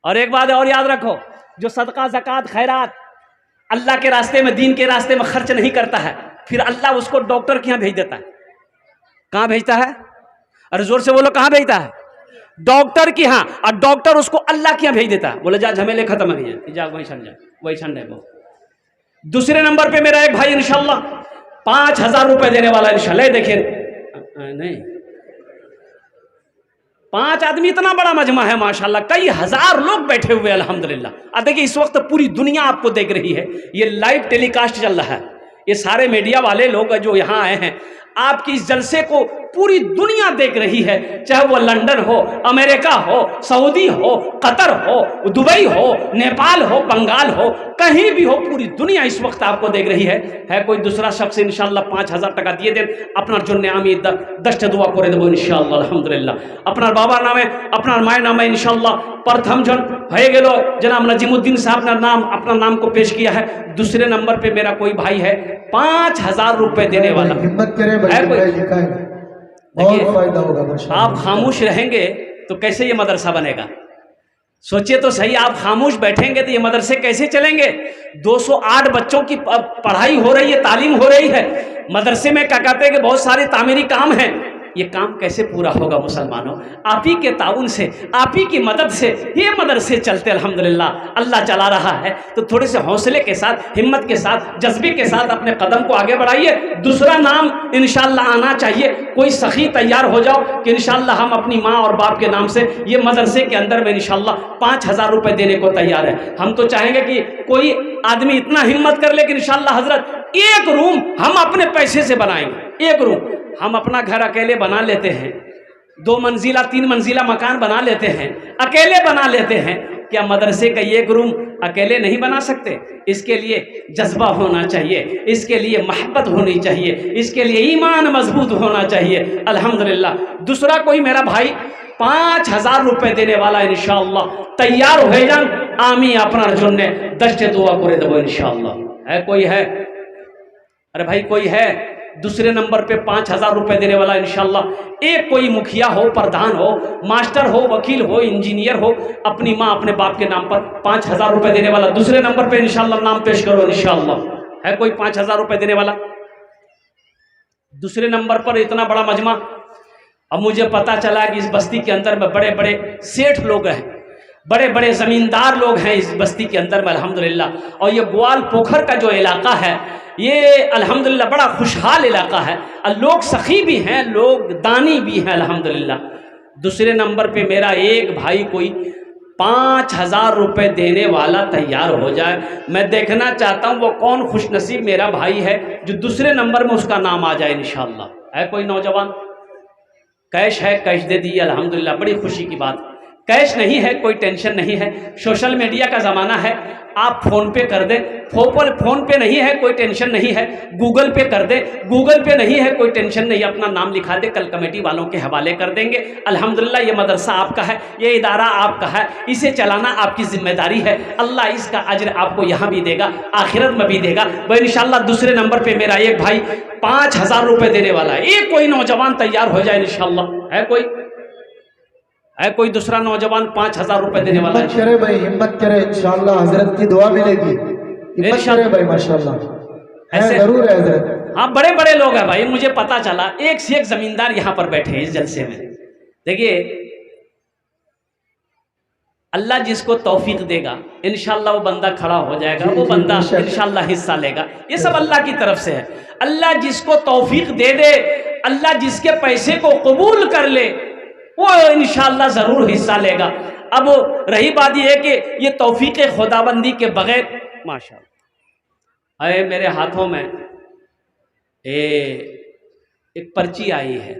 और एक बात और याद रखो, जो सदका ज़कात खैरात अल्लाह के रास्ते में, दीन के रास्ते में खर्च नहीं करता है, फिर अल्लाह उसको डॉक्टर के यहाँ भेज देता है। कहाँ भेजता है? अरे जोर से बोलो, कहाँ भेजता है? डॉक्टर के यहाँ। और डॉक्टर उसको अल्लाह के यहाँ भेज देता है, बोले जा झमेले खत्म हो गए, जा वही छन जा, वही छन रहे। दूसरे नंबर पे मेरा एक भाई इंशाल्लाह 5,000 रुपए देने वाला इंशाल्लाह। देखिए नहीं, 5 आदमी, इतना बड़ा मजमा है माशाल्लाह, कई हजार लोग बैठे हुए अल्हम्दुलिल्लाह। देखिए इस वक्त पूरी दुनिया आपको देख रही है, ये लाइव टेलीकास्ट चल रहा है। ये सारे मीडिया वाले लोग जो यहाँ आए हैं, आपकी इस जलसे को पूरी दुनिया देख रही है, चाहे वो लंदन हो, अमेरिका हो, सऊदी हो, कतर हो, दुबई हो, नेपाल हो, बंगाल हो, कहीं भी हो, पूरी दुनिया इस वक्त आपको देख रही है कोई दूसरा शख्स इंशाल्लाह 5,000 टाका दिए दें अपना जन्ने आमी 10 दुआ करे देव इंशाल्लाह अल्हम्दुलिल्लाह। अपना बाबा नामे अपना माय नामे इंशाल्लाह प्रथम जन हो गेलो जनाब नजीमुद्दीन साहब ने नाम अपना नाम को पेश किया है। दूसरे नंबर पे मेरा कोई भाई है 5,000 रुपए देने वाला। हिम्मत करें भाई, बहुत फायदा होगा। आप खामोश रहेंगे तो कैसे ये मदरसा बनेगा? सोचिए तो सही, आप खामोश बैठेंगे तो ये मदरसे कैसे चलेंगे? 208 बच्चों की पढ़ाई हो रही है, तालीम हो रही है। मदरसे में क्या कहते हैं कि बहुत सारे तामीरी काम हैं, ये काम कैसे पूरा होगा मुसलमानों? आप ही के ताउन से, आप ही की मदद से ये मदरसे चलते अल्हम्दुलिल्लाह। अल्लाह चला रहा है तो थोड़े से हौसले के साथ, हिम्मत के साथ, जज्बे के साथ अपने कदम को आगे बढ़ाइए। दूसरा नाम इंशाल्लाह आना चाहिए। कोई सखी तैयार हो जाओ कि इंशाल्लाह हम अपनी माँ और बाप के नाम से ये मदरसे के अंदर में इंशाल्लाह 5,000 रुपये देने को तैयार है। हम तो चाहेंगे कि कोई आदमी इतना हिम्मत कर ले कि इंशाल्लाह हजरत एक रूम हम अपने पैसे से बनाएंगे। एक रूम हम अपना घर अकेले बना लेते हैं, 2 मंजिला 3 मंजिला मकान बना लेते हैं, अकेले बना लेते हैं। क्या मदरसे का एक रूम अकेले नहीं बना सकते? इसके लिए जज्बा होना चाहिए, इसके लिए मोहब्बत होनी चाहिए, इसके लिए ईमान मजबूत होना चाहिए अल्हम्दुलिल्लाह। दूसरा कोई मेरा भाई 5,000 रुपये देने वाला इंशाअल्लाह तैयार हो जान। आमी अपना जन्ने 10 दुआ करे देव इंशाअल्लाह। है कोई है? अरे भाई कोई है दूसरे नंबर पे 5,000 रुपए देने वाला इंशाल्लाह? एक कोई मुखिया हो, प्रधान हो, मास्टर हो, वकील हो, इंजीनियर हो, अपनी माँ अपने बाप के नाम पर 5,000 रुपए देने वाला दूसरे नंबर पे इंशाल्लाह नाम पेश करो इंशाल्लाह। है कोई 5,000 रुपए देने वाला दूसरे नंबर पर? इतना बड़ा मजमा। अब मुझे पता चला कि इस बस्ती के अंदर में बड़े बड़े सेठ लोग हैं, बड़े बड़े जमींदार लोग हैं इस बस्ती के अंदर में अल्हम्दुलिल्लाह। और ये ग्वाल पोखर का जो इलाका है ये अल्हम्दुलिल्लाह बड़ा खुशहाल इलाका है, और लोग सखी भी हैं, लोग दानी भी हैं अल्हम्दुलिल्लाह। दूसरे नंबर पे मेरा एक भाई कोई 5,000 रुपये देने वाला तैयार हो जाए। मैं देखना चाहता हूँ वो कौन खुशनसीब मेरा भाई है जो दूसरे नंबर में उसका नाम आ जाए इंशाअल्लाह। है कोई नौजवान? कैश है, कैश दे दी अल्हम्दुलिल्लाह, बड़ी खुशी की बात। कैश नहीं है कोई टेंशन नहीं है, सोशल मीडिया का ज़माना है, आप फ़ोन पे कर दें। फ़ोन पे नहीं है कोई टेंशन नहीं है, गूगल पे कर दें। गूगल पे नहीं है कोई टेंशन नहीं, अपना नाम लिखा दे, कल कमेटी वालों के हवाले कर देंगे। अल्हम्दुलिल्लाह ये मदरसा आपका है, ये इदारा आपका है, इसे चलाना आपकी जिम्मेदारी है। अल्लाह इसका अज्र आपको यहाँ भी देगा, आखिरत में भी देगा। वह इंशाअल्लाह दूसरे नंबर पर मेरा एक भाई 5,000 रुपये देने वाला है। एक कोई नौजवान तैयार हो जाए इंशाअल्लाह। है कोई दूसरा नौजवान 5,000 रुपए देने वाला? हिम्मत करे भाई, हिम्मत करे, इंशाअल्लाह हजरत की दुआ मिलेगी। हिम्मत करे भाई, माशाअल्लाह ऐसे जरूर है हजरत। हाँ बड़े बड़े लोग हैं भाई, मुझे पता चला एक से एक जमींदार यहाँ पर बैठे हैं इस जलसे में। देखिए अल्लाह जिसको तौफीक देगा इंशाअल्लाह वो बंदा खड़ा हो जाएगा, वो बंदा इंशाअल्लाह हिस्सा लेगा। ये सब अल्लाह की तरफ से है। अल्लाह जिसको तौफीक दे दे, अल्लाह जिसके पैसे को कबूल कर ले, वो इंशाअल्लाह ज़रूर हिस्सा लेगा। अब रही बात यह है कि ये तौफीक खुदाबंदी के बगैर माशाअल्लाह। अरे मेरे हाथों में एक पर्ची आई है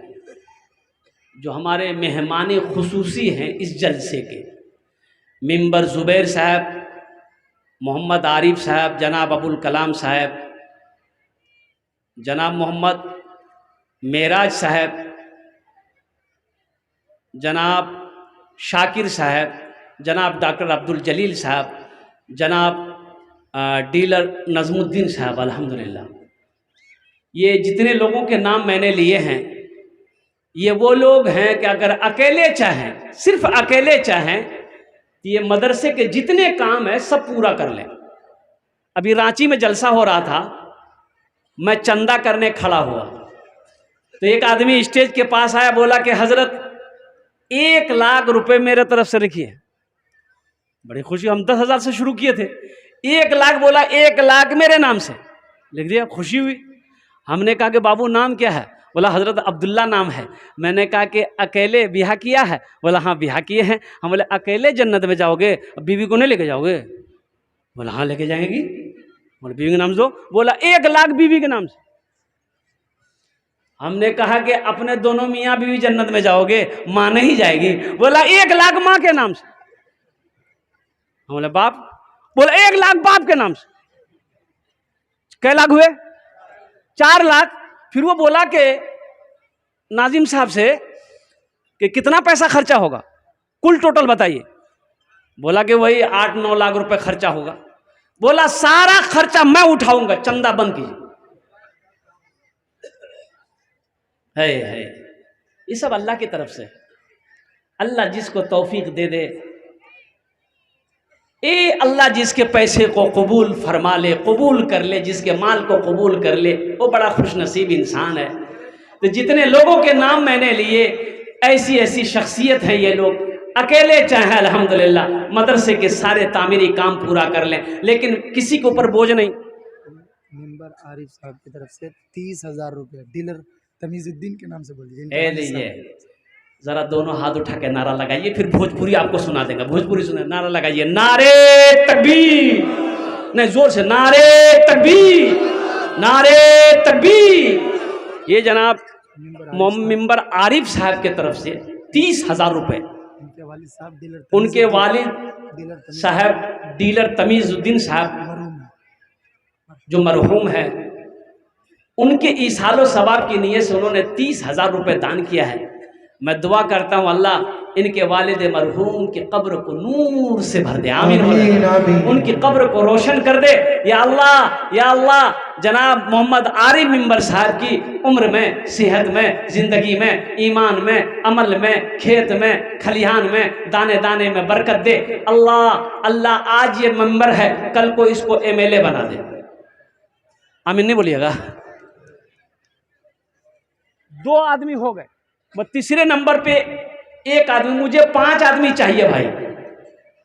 जो हमारे मेहमान खुसूसी हैं इस जलसे के, मिंबर ज़ुबैर साहब, मोहम्मद आरिफ साहब, जनाब अबुल कलाम साहब, जनाब मोहम्मद मेराज साहब, जनाब शाकिर साहब, जनाब डॉक्टर अब्दुल जलील साहब, जनाब डीलर नज़मुद्दीन साहब। अल्हम्दुलिल्लाह ये जितने लोगों के नाम मैंने लिए हैं ये वो लोग हैं कि अगर अकेले चाहें, सिर्फ अकेले चाहें तो ये मदरसे के जितने काम हैं सब पूरा कर लें। अभी रांची में जलसा हो रहा था, मैं चंदा करने खड़ा हुआ तो एक आदमी स्टेज के पास आया, बोला कि हजरत 1 लाख रुपए मेरे तरफ से लिखिए। बड़ी खुशी, हम 10,000 से शुरू किए थे। 1 लाख बोला, 1 लाख मेरे नाम से लिख दिया। खुशी हुई। हमने कहा कि बाबू नाम क्या है? बोला हजरत अब्दुल्ला नाम है। मैंने कहा कि अकेले ब्याह किया है? बोला हाँ ब्याह किए हैं। हम बोले अकेले जन्नत में जाओगे, बीवी को नहीं लेके जाओगे? बोला हाँ लेके जाएंगी। बोले बीवी के नाम से दो। बोला 1 लाख बीवी के नाम से। हमने कहा कि अपने दोनों मियाँ बीवी जन्नत में जाओगे, माँ नहीं जाएगी। बोला 1 लाख माँ के नाम से। हम बोले बाप? बोला 1 लाख बाप के नाम से। कै लाख हुए? 4 लाख। फिर वो बोला कि नाजिम साहब से कि कितना पैसा खर्चा होगा, कुल टोटल बताइए। बोला कि वही 8-9 लाख रुपए खर्चा होगा। बोला सारा खर्चा मैं उठाऊंगा, चंदा बंद कीजिए। है ये सब अल्लाह की तरफ से। अल्लाह जिसको तौफीक दे दे, अल्लाह जिसके पैसे को कबूल फरमा ले, कबूल कर ले, जिसके माल को कबूल कर ले, वो बड़ा खुशनसीब इंसान है। तो जितने लोगों के नाम मैंने लिए, ऐसी ऐसी शख्सियत हैं ये लोग। अकेले चाहे अल्हम्दुलिल्लाह मदरसे के सारे तामीरी काम पूरा कर लें, लेकिन किसी के ऊपर बोझ नहीं। मिंबर आरिफ साहब की तरफ से 30,000 रुपये डीलर तमीजुद्दीन के नाम से बोल दीजिए। जरा दोनों हाथ उठा के नारा लगाइए, फिर भोजपुरी आपको सुना देगा। भोजपुरी सुने, नारा लगाइए, नारे तकबीर। नहीं जोर से, नारे तकबीर, नारे तकबीर। ये जनाब मिंबर आरिफ साहब के तरफ से 30,000 रुपये। उनके वालिद साहब डीलर तमीजुद्दीन साहब जो मरहूम है, उनके ईसालो सवाब की नीयत से उन्होंने 30,000 रुपये दान किया है। मैं दुआ करता हूँ अल्लाह इनके वालिद मरहूम की कब्र को नूर से भर दे, आमीन बोले। उनकी कब्र को रोशन कर दे या अल्लाह। जनाब मोहम्मद आरिफ मिंबर साहब की उम्र में, सेहत में, जिंदगी में, ईमान में, अमल में, खेत में, खलिहान में, दाने दाने में बरकत दे अल्लाह। आज ये मेंबर है, कल को इसको MLA बना दे, आमीन नहीं बोलिएगा। 2 आदमी हो गए, बस तीसरे नंबर पे एक आदमी, मुझे 5 आदमी चाहिए भाई।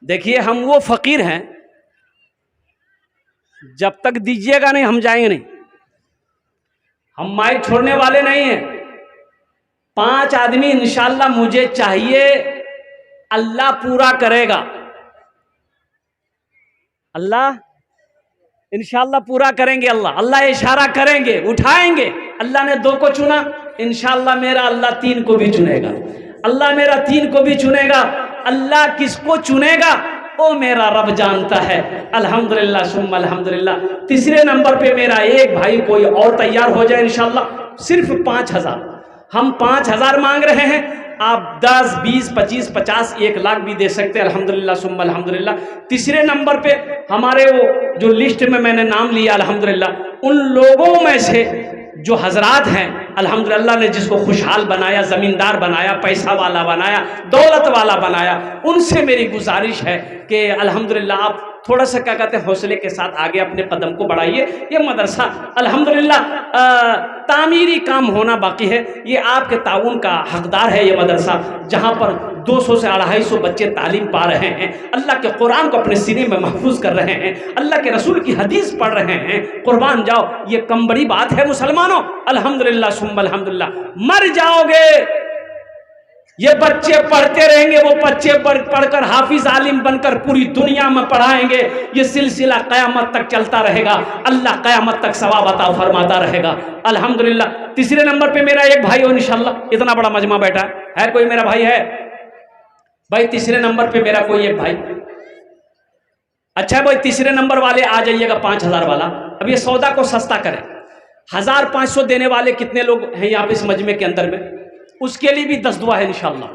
देखिए हम वो फकीर हैं, जब तक दीजिएगा नहीं हम जाएंगे नहीं, हम माइक छोड़ने वाले नहीं हैं। 5 आदमी इंशाल्लाह मुझे चाहिए, अल्लाह पूरा करेगा, अल्लाह इंशाल्लाह पूरा करेंगे। अल्लाह इशारा करेंगे, उठाएंगे। अल्लाह ने 2 को चुना, इंशाल्लाह मेरा अल्लाह 3 को भी चुनेगा, अल्लाह मेरा 3 को भी चुनेगा। अल्लाह किसको चुनेगा वो मेरा रब जानता है। अल्हम्दुलिल्लाह सुम्मा अल्हम्दुलिल्लाह। तीसरे नंबर पे मेरा एक भाई कोई और तैयार हो जाए इंशाल्लाह, सिर्फ 5000, हम 5000 मांग रहे हैं। आप 10, 20, 25, 50, 1 लाख भी दे सकते हैं। अल्हम्दुलिल्लाह सुम्मा अल्हम्दुलिल्लाह। तीसरे नंबर पे हमारे वो जो लिस्ट में मैंने नाम लिया अल्हम्दुलिल्लाह, उन लोगों में से जो हजरात हैं अल्हम्दुलिल्लाह ने जिसको खुशहाल बनाया, ज़मींदार बनाया, पैसा वाला बनाया, दौलत वाला बनाया, उनसे मेरी गुजारिश है कि अल्हम्दुलिल्लाह आप थोड़ा सा क्या कहते हैं हौसले के साथ आगे अपने कदम को बढ़ाइए। ये मदरसा अल्हम्दुलिल्लाह तामीरी काम होना बाकी है, ये आपके ताउन का हकदार है। ये मदरसा जहाँ पर 200 से 250 बच्चे तालीम पा रहे हैं, अल्लाह के कुरान को अपने सीने में महफूज कर रहे हैं, अल्लाह के रसूल की हदीस पढ़ रहे हैं, कुर्बान जाओ, ये कम बड़ी बात है मुसलमानों। अल्हम्दुलिल्लाह सुम्मा अल्हम्दुलिल्लाह। मर जाओगे, ये बच्चे पढ़ते रहेंगे, वो बच्चे पढ़कर हाफिज आलिम बनकर पूरी दुनिया में पढ़ाएंगे। ये सिलसिला क़यामत तक चलता रहेगा, अल्लाह क़यामत तक सवाब अता फरमाता रहेगा। अल्हम्दुलिल्लाह। तीसरे नंबर पे मेरा एक भाई हो इंशाअल्लाह, इतना बड़ा मजमा बैठा है, कोई मेरा भाई है भाई? तीसरे नंबर पे मेरा कोई एक भाई, अच्छा भाई तीसरे नंबर वाले आ जाइएगा, 5000 वाला। अब ये सौदा को सस्ता करें, 1500 देने वाले कितने लोग हैं यहाँ पे इस मजमे के अंदर में? उसके लिए भी 10 दुआ है इंशाअल्लाह।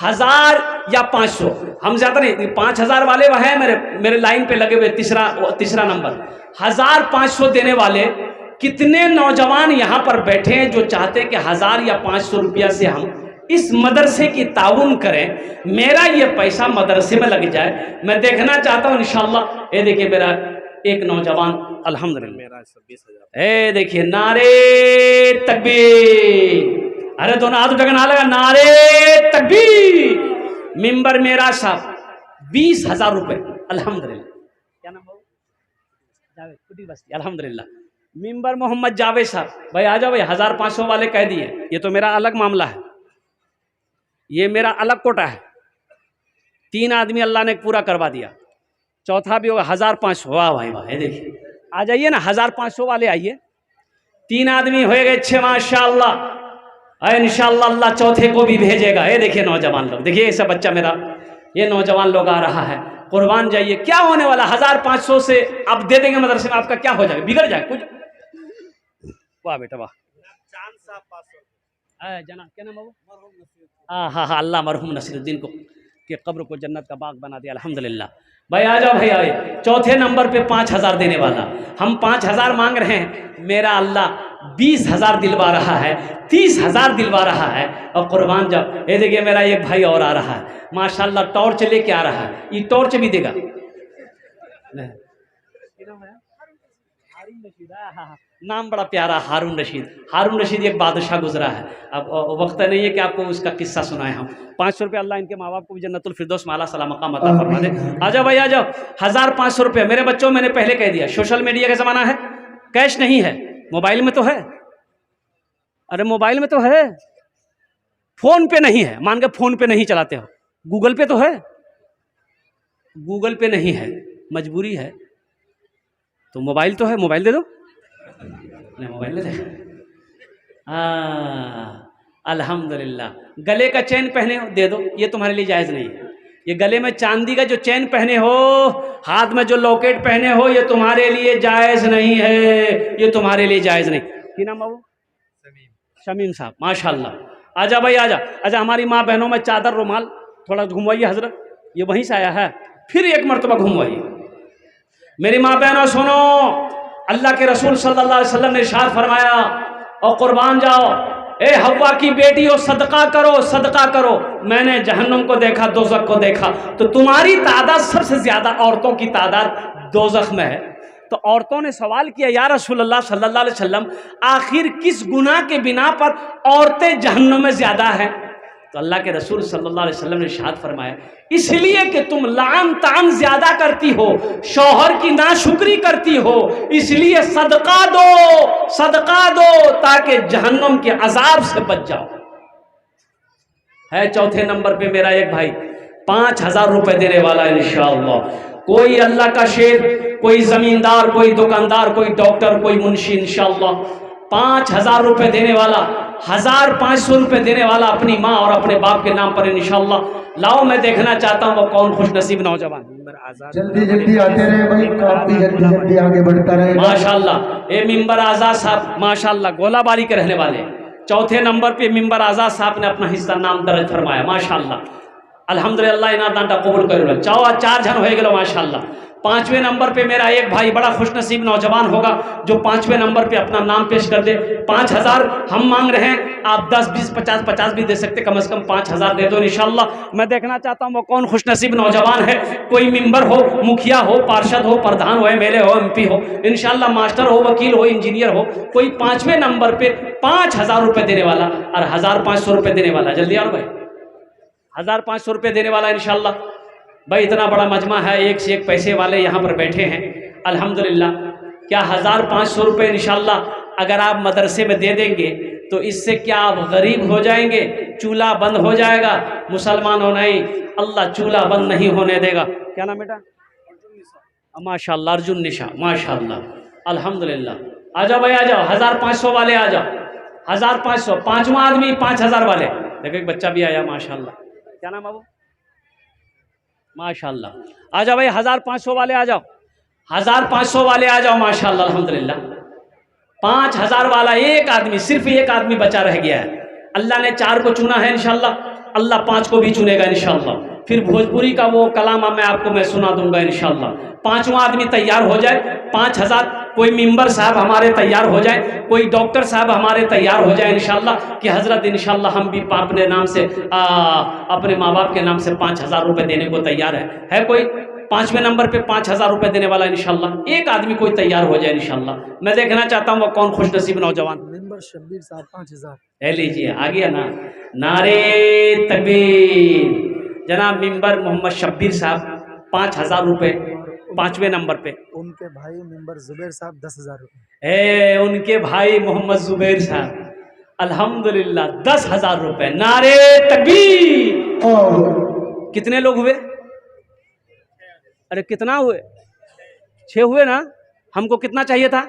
1000 या 500, हम ज्यादा नहीं, 5000 वाले वह है मेरे लाइन पे लगे हुए। तीसरा नंबर 1500 देने वाले कितने नौजवान यहाँ पर बैठे हैं जो चाहते हैं कि 1000 या 500 रुपया से हम इस मदरसे की ताउन करें, मेरा ये पैसा मदरसे में लग जाए। मैं देखना चाहता हूँ इंशाअल्लाह। ये देखिए मेरा एक नौजवान अल्हम्दुलिल्लाह, मेरा 26,000। ए देखिए, नारे तकबीर, अरे दोनों हाथ उठा ना लगा, नारे तकबीर। मिंबर मेरा साहब 20,000 रुपए अल्हम्दुलिल्लाह। क्या नाम है? जावेद कुटी बस्ती अल्हम्दुलिल्लाह। मिंबर मोहम्मद जावेद साहब, भाई आ जाओ भाई। 1500 वाले कह दिए, ये तो मेरा अलग मामला है, ये मेरा अलग कोटा है। 3 आदमी अल्लाह ने पूरा करवा दिया, चौथा भी होगा 1500। वाह भाई वाह, देखिए आ जाइए ना, 1500 वाले आइए। 3 आदमी हो गए 6 माशाअल्लाह। इंशाअल्लाह अल्लाह चौथे को भी भेजेगा। ये देखिए नौजवान लोग, देखिए ऐसा बच्चा मेरा, ये नौजवान लोग आ रहा है। कुर्बान जाइए, क्या होने वाला 1500 से आप दे देंगे मदरसे में, आपका क्या हो जाएगा? बिगड़ जाए कुछ? वाह बेटा वाह। चांद साहब 500 जना, क्या नाम है वो? हाँ, अल्लाह मरहूम नसीरुद्दीन को के कब्र को जन्नत का बाग बना दिया अल्हम्दुलिल्लाह। भाई आ जाओ भाई, आए। चौथे नंबर पे 5000 देने वाला, हम 5000 मांग रहे हैं, मेरा अल्लाह 20,000 दिलवा रहा है, 30,000 दिलवा रहा है। और कुर्बान जाओ, ये देखिए मेरा एक भाई और आ रहा है माशाल्लाह, टॉर्च लेके आ रहा है, ये टॉर्च भी देगा। नाम बड़ा प्यारा, हारून रशीद। हारून रशीद एक बादशाह गुजरा है, अब वक्त नहीं है कि आपको उसका किस्सा सुनाए हम। 500 रुपये, अल्लाह इनके माँ बाप को भी जन्नतुल फिरदौस में आला सलाम मकाम अता फरमा दे। आ जाओ भाई आ जाओ। 1500 रुपये मेरे बच्चों, मैंने पहले कह दिया, सोशल मीडिया का ज़माना है, कैश नहीं है, मोबाइल में तो है। अरे मोबाइल में तो है, फोन पे नहीं है। मान के फोन पे नहीं चलाते हो, गूगल पे तो है। गूगल पे नहीं है, मजबूरी है, तो मोबाइल तो है, मोबाइल दे दो। मोबाइल दे दे। अल्हम्दुलिल्लाह। गले का चैन पहने हो, दे दो, ये तुम्हारे लिए जायज़ नहीं है। ये गले में चांदी का जो चैन पहने हो, हाथ में जो लॉकेट पहने हो, ये तुम्हारे लिए जायज़ नहीं है, ये तुम्हारे लिए जायज़ नहीं। क्या नाम है वो? शमीम साहब माशाल्लाह। आजा भाई आजा। अच्छा, हमारी माँ बहनों में चादर रुमाल थोड़ा घुमवाइए हजरत, ये वहीं से आया है, फिर एक मरतबा घुमवाइए। मेरी माँ बहनों सुनो, अल्लाह के रसूल सल्लल्लाहु अलैहि वसल्लम ने इरशाद फरमाया, और कुर्बान जाओ ए हव्वा की बेटी हो, सदका करो, सदका करो। मैंने जहन्नम को देखा, दोज़ख को देखा, तो तुम्हारी तादाद सबसे ज्यादा औरतों की तादाद दोज़ख में है। तो औरतों ने सवाल किया, या रसूलल्लाह सल्लल्लाहु अलैहि वसल्लम, आखिर किस गुनाह के बिना पर औरतें जहन्नम में ज्यादा हैं? तो अल्लाह के रसूल सल्लल्लाहु अलैहि वसल्लम ने इरशाद फरमाया, इसलिए कि तुम लान तान ज्यादा करती हो, शौहर की नाशुक्री करती हो, इसलिए सदका दो, सदका दो, ताकि जहन्नम के अजाब से बच जाओ। है चौथे नंबर पे मेरा एक भाई 5,000 रुपए देने वाला है इंशाअल्लाह। कोई अल्लाह का शेर, कोई जमींदार, कोई दुकानदार, कोई डॉक्टर, कोई मुंशी, इंशाअल्लाह 5,000 रुपए देने वाला, 1,500 रुपए देने वाला अपनी माँ और अपने बाप के नाम पर इंशाअल्लाह। लाओ मैं देखना चाहता हूँ वो कौन खुश नसीब नौजवान। जल्दी जल्दी आते रहे भाई, काफी जल्दी जल्दी आगे बढ़ता रहे माशाल्लाह। ये मिंबर आजाद साहब माशाल्लाह गोलाबारी के रहने वाले, चौथे नंबर पे मिंबर आजाद साहब ने अपना हिस्सा नाम दर्ज फरमाया माशाल्लाह। अल्हम्दुलिल्लाह इना दांटा कबूल करो। 4 जन हो गए माशाल्लाह। 5वें नंबर पे मेरा एक भाई बड़ा खुश नसीब नौजवान होगा जो 5वें नंबर पे अपना नाम पेश कर दे। 5,000 हम मांग रहे हैं, आप 10, 20, 50, 50 भी दे सकते, कम से कम 5,000 दे दो इंशाल्लाह। मैं देखना चाहता हूँ वो कौन खुश नसीब नौजवान है। कोई मेंबर हो, मुखिया हो, पार्षद हो, प्रधान हो, MLA हो, MP हो, इंशाल्लाह मास्टर हो, वकील हो, इंजीनियर हो, कोई 5वें नंबर पे 5,000 रुपये देने वाला और 1,500 रुपये देने वाला। जल्दी आओ भाई, 1,500 रुपये देने वाला इंशाल्लाह। भाई इतना बड़ा मजमा है, एक से एक पैसे वाले यहाँ पर बैठे हैं अल्हम्दुलिल्लाह। क्या 1,500 रुपये इंशाल्लाह अगर आप मदरसे में दे देंगे तो इससे क्या आप गरीब हो जाएंगे? चूल्हा बंद हो जाएगा। मुसलमान हो नहीं, अल्लाह चूल्हा बंद नहीं होने देगा। क्या नाम बेटा? माशाल्लाह, अर्जुन निशा, माशाल्लाह, अल्हम्दुलिल्लाह। आ जाओ भाई, आ जाओ, 1,500 वाले आ जाओ, 1,500। 5वां आदमी 5,000 वाले। देखो एक बच्चा भी आया माशाल्लाह। क्या नाम बाबू? माशाल्लाह। आ जाओ भाई, 1,500 वाले आ जाओ, 1,500 वाले आ जाओ माशाल्लाह अल्हम्दुलिल्लाह। 5,000 वाला एक आदमी, सिर्फ एक आदमी बचा रह गया है। अल्लाह ने 4 को चुना है इंशाल्लाह, अल्लाह 5 को भी चुनेगा इंशाल्लाह। फिर भोजपुरी का वो कलाम मैं आपको सुना दूंगा इंशाल्लाह। 5वां आदमी तैयार हो जाए, 5,000। कोई मेंबर साहब हमारे तैयार हो जाए, कोई डॉक्टर साहब हमारे तैयार हो जाए इंशाल्लाह कि हजरत इंशाल्लाह हम भी अपने नाम से अपने माँ बाप के नाम से 5,000 रुपये देने को तैयार है कोई 5वें नंबर पे 5,000 रुपये देने वाला इंशाल्लाह। एक आदमी कोई तैयार हो जाए इंशाल्लाह। मैं देखना चाहता हूँ वो कौन खुश नसीब नौजवान। मेंबर शब्बीर साहब 5,000। ले लीजिए, आ गया ना, नारे तकबीर। जनाब मेंबर मोहम्मद शब्बीर साहब 5,000 रुपये 5वें नंबर पे। उनके भाई मेंबर जुबैर साहब 10,000 रुपये। उनके भाई मोहम्मद जुबैर साहब अल्हम्दुलिल्लाह 10,000 रुपये। नारे तकबीर। कितने लोग हुए? अरे कितना हुए? 6 हुए ना। हमको कितना चाहिए था?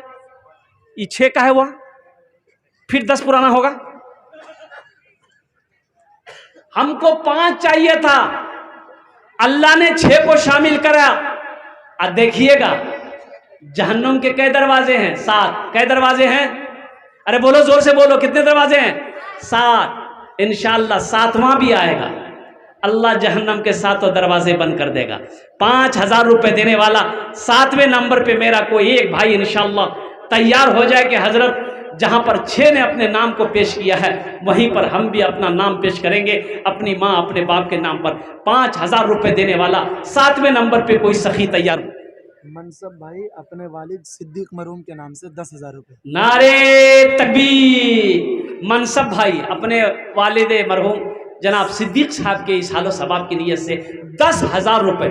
ये 6 का है हुआ, फिर 10 पुराना होगा। हमको 5 चाहिए था, अल्लाह ने 6 को शामिल करा। और देखिएगा जहन्नुम के कई दरवाजे हैं? 7। कई दरवाजे हैं? अरे बोलो, जोर से बोलो, कितने दरवाजे हैं? 7। इंशाअल्लाह 7वां भी आएगा, अल्लाह जहन्नम के 7 दरवाजे बंद कर देगा। 5,000 रुपये देने वाला 7वें नंबर पे मेरा कोई एक भाई इंशाअल्लाह तैयार हो जाए कि हजरत जहाँ पर 6 ने अपने नाम को पेश किया है वहीं पर हम भी अपना नाम पेश करेंगे अपनी माँ अपने बाप के नाम पर। 5,000 रुपये देने वाला 7वें नंबर पे कोई सखी तैयार। मनसब भाई अपने वालिद सिद्दीक मरूम के नाम से 10,000 रुपये। नारे तकबीर। मनसब भाई अपने वालिद मरहूम जनाब सिद्दीक साहब के इस हालो सबाब की नीयत से 10,000 रुपये।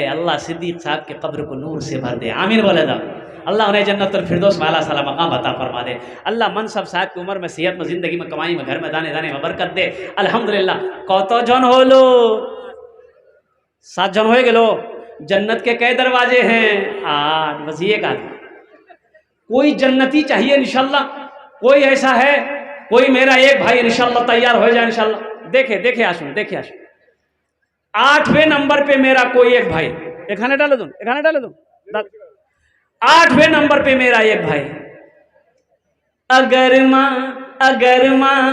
अल्लाह सिद्दीक साहब के कब्र को नूर से भर दे, आमीन बोले दा। अल्लाह उन्हें जन्नतुल फिरदौस में आला साला मकाम अता फरमा दे। अल्लाह मनसब साहब की उम्र में, सेहत में, जिंदगी में, कमाई में, घर में, दाने दाने में बरकत दे। अल्हम्दुलिल्लाह। कत जन होलो? 7 जन हो गेलो। जन्नत के कई दरवाजे हैं? 8। बस ये का कोई जन्नती चाहिए इंशाल्लाह? कोई ऐसा है? कोई मेरा एक भाई इंशाल्लाह तैयार हो जाए इंशाल्लाह। देखे आशु, देखे आशु। 8वें नंबर पे मेरा कोई एक भाई, एखाने डालो तुम, एखाने डालो तुम। 8वें नंबर पे मेरा एक भाई। अगर माँ अगर माँ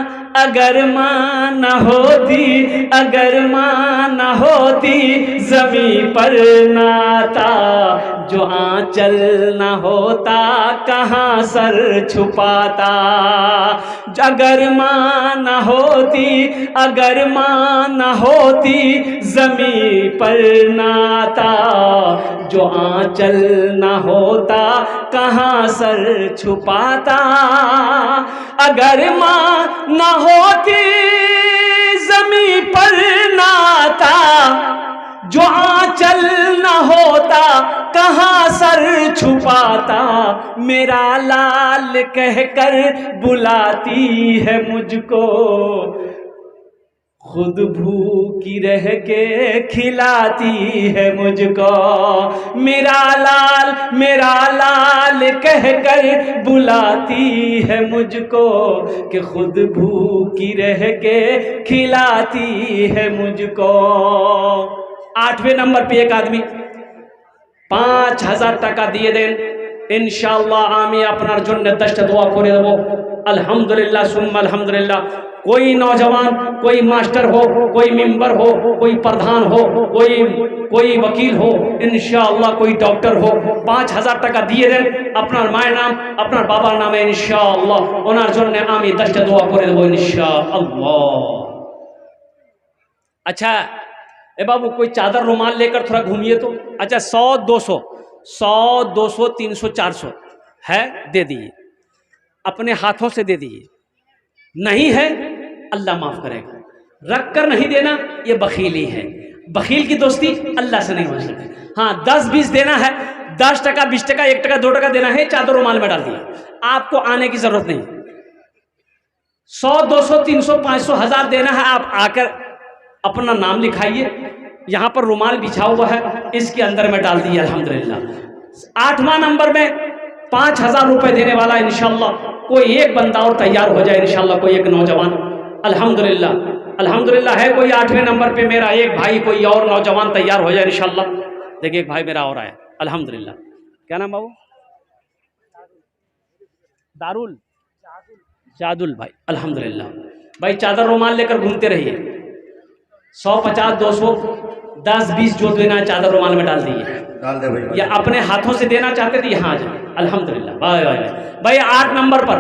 न होती, अगर माँ न होती ज़मीं पर नाता, जो आंचल न होता कहाँ सर छुपाता। अगर माँ न होती, अगर माँ न होती ज़मीं पर नाता, जो आंचल न होता कहाँ सर छुपाता। अगर माँ न होती ज़मीं पर नाता, जो आंचल न होता कहाँ सर छुपाता। मेरा लाल कहकर बुलाती है मुझको, खुद भूखी रह के खिलाती है मुझको। मेरा लाल कहकर बुलाती है मुझको, कि खुद भूखी रह के खिलाती है मुझको। 8वें नंबर पे एक आदमी 5000 টাকা দিয়ে দেন, ইনশাআল্লাহ আমি আপনার জন্য 10টা দোয়া করে দেব। अल्हम्दुलिल्लाह सुम्मा अल्हम्दुलिल्लाह। कोई नौजवान, कोई मास्टर हो, कोई मेंबर हो, कोई प्रधान हो, कोई वकील हो, इंशाअल्लाह कोई डॉक्टर हो, 5000 টাকা দিয়ে দেন। আপনার মায়ের নাম, আপনার বাবার নামে ইনশাআল্লাহ ওনার জন্য আমি 10টা দোয়া করে দেব ইনশাআল্লাহ। अच्छा ए बाबू, कोई चादर रुमाल लेकर थोड़ा घूमिए तो। अच्छा 100 200 300 400 है, दे दिए, अपने हाथों से दे दिए। नहीं है अल्लाह माफ करेगा, रख कर नहीं देना ये बखीली है। बखील की दोस्ती अल्लाह से नहीं हो सकती। हाँ 10-20 देना है, 10 टका 20 टका 1 टका 2 टका देना है, चादर रुमाल में डाल दिया, आपको आने की जरूरत नहीं। 100 200 300 500 1000 देना है, आप आकर अपना नाम लिखाइए, यहाँ पर रुमाल बिछा हुआ है, इसके अंदर में डाल दिया अल्हम्दुलिल्लाह। 8वां नंबर में 5000 रुपए देने वाला इंशाअल्लाह कोई एक बंदा और तैयार हो जाए इंशाअल्लाह, कोई एक नौजवान। अल्हम्दुलिल्लाह अल्हम्दुलिल्लाह है कोई 8वें नंबर पे मेरा एक भाई, कोई और नौजवान तैयार हो जाए इंशाअल्लाह। देखिए एक भाई मेरा और आया अल्हम्दुलिल्लाह। क्या नाम बाबू? दारुल जादुल भाई, अल्हम्दुलिल्लाह। भाई चादर रुमाल लेकर घूमते रहिए, 100 50 200 10 20 जो देना चादर रुमाल में डाल दिए, डाल दे भाई। या अपने हाथों से देना चाहते थे यहाँ आ जाए अल्हम्दुलिल्लाह। भाई भाई भाई 8 नंबर पर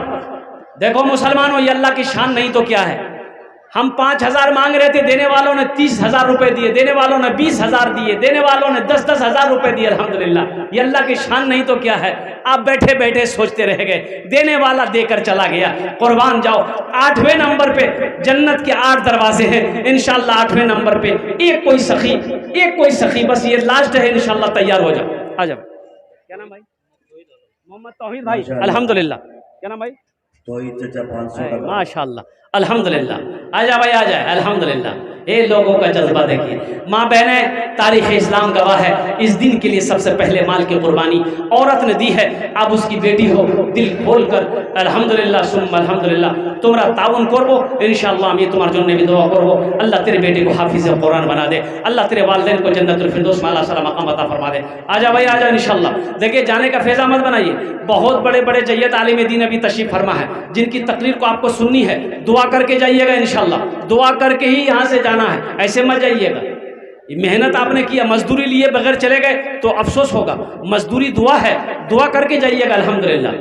देखो मुसलमानों, ये अल्लाह की शान नहीं तो क्या है। हम 5000 मांग रहे थे, देने वालों ने 30,000 रुपए दिए, देने वालों ने 20,000 दिए, देने वालों ने 10-10 हजार रुपए दिए अल्हम्दुलिल्लाह। ये अल्लाह की शान नहीं तो क्या है। आप बैठे बैठे सोचते रह गए, देने वाला देकर चला गया, कुर्बान जाओ। 8वें नंबर पे जन्नत के 8 दरवाजे हैं इंशाअल्लाह। 8वें नंबर पे एक कोई सखी, बस ये लास्ट है इंशाअल्लाह, तैयार हो जाओ, आ जाओ। क्या नाम भाई? मोहम्मद तौहीद भाई, अल्हम्दुलिल्लाह। क्या नाम भाई? तौहीद चाचा 500 का माशाअल्लाह अल्हम्दुलिल्लाह। आजा भाई आ जाए अल्हम्दुलिल्लाह। ये लोगों का जज्बा देखिए। माँ बहनें, तारीख़ इस्लाम गवाह है, इस दिन के लिए सबसे पहले माल की कुर्बानी औरत ने दी है। अब उसकी बेटी हो, दिल खोल कर अल्हम्दुलिल्लाह सुम्मा अल्हम्दुलिल्लाह তোমরা তাউন করবো इंशाअल्लाह। আমি তোমার জন্য भी दुआ করবো, अल्लाह तेरे बेटे को हाफिज़ कुरान बना दे, अल्लाह तेरे वालिदैन को जन्नतुल फिरदौस में आला मकाम अता फरमा दे। आजा भाई आजा इंशाअल्लाह। देखिए जाने का फैज़ा मत बनाइए, बहुत बड़े बड़े जय्यद आलिम दीन अभी तशरीफ़ फरमा है, जिनकी तकरीर को आपको सुननी है, दुआ करके जाइएगा इंशाअल्लाह। दुआ करके ही यहाँ से जाना है, ऐसे मत जाइएगा। मेहनत आपने किया, मजदूरी लिए बगैर चले गए तो अफसोस होगा। मजदूरी दुआ है, दुआ करके जाइएगा अल्हम्दुलिल्लाह।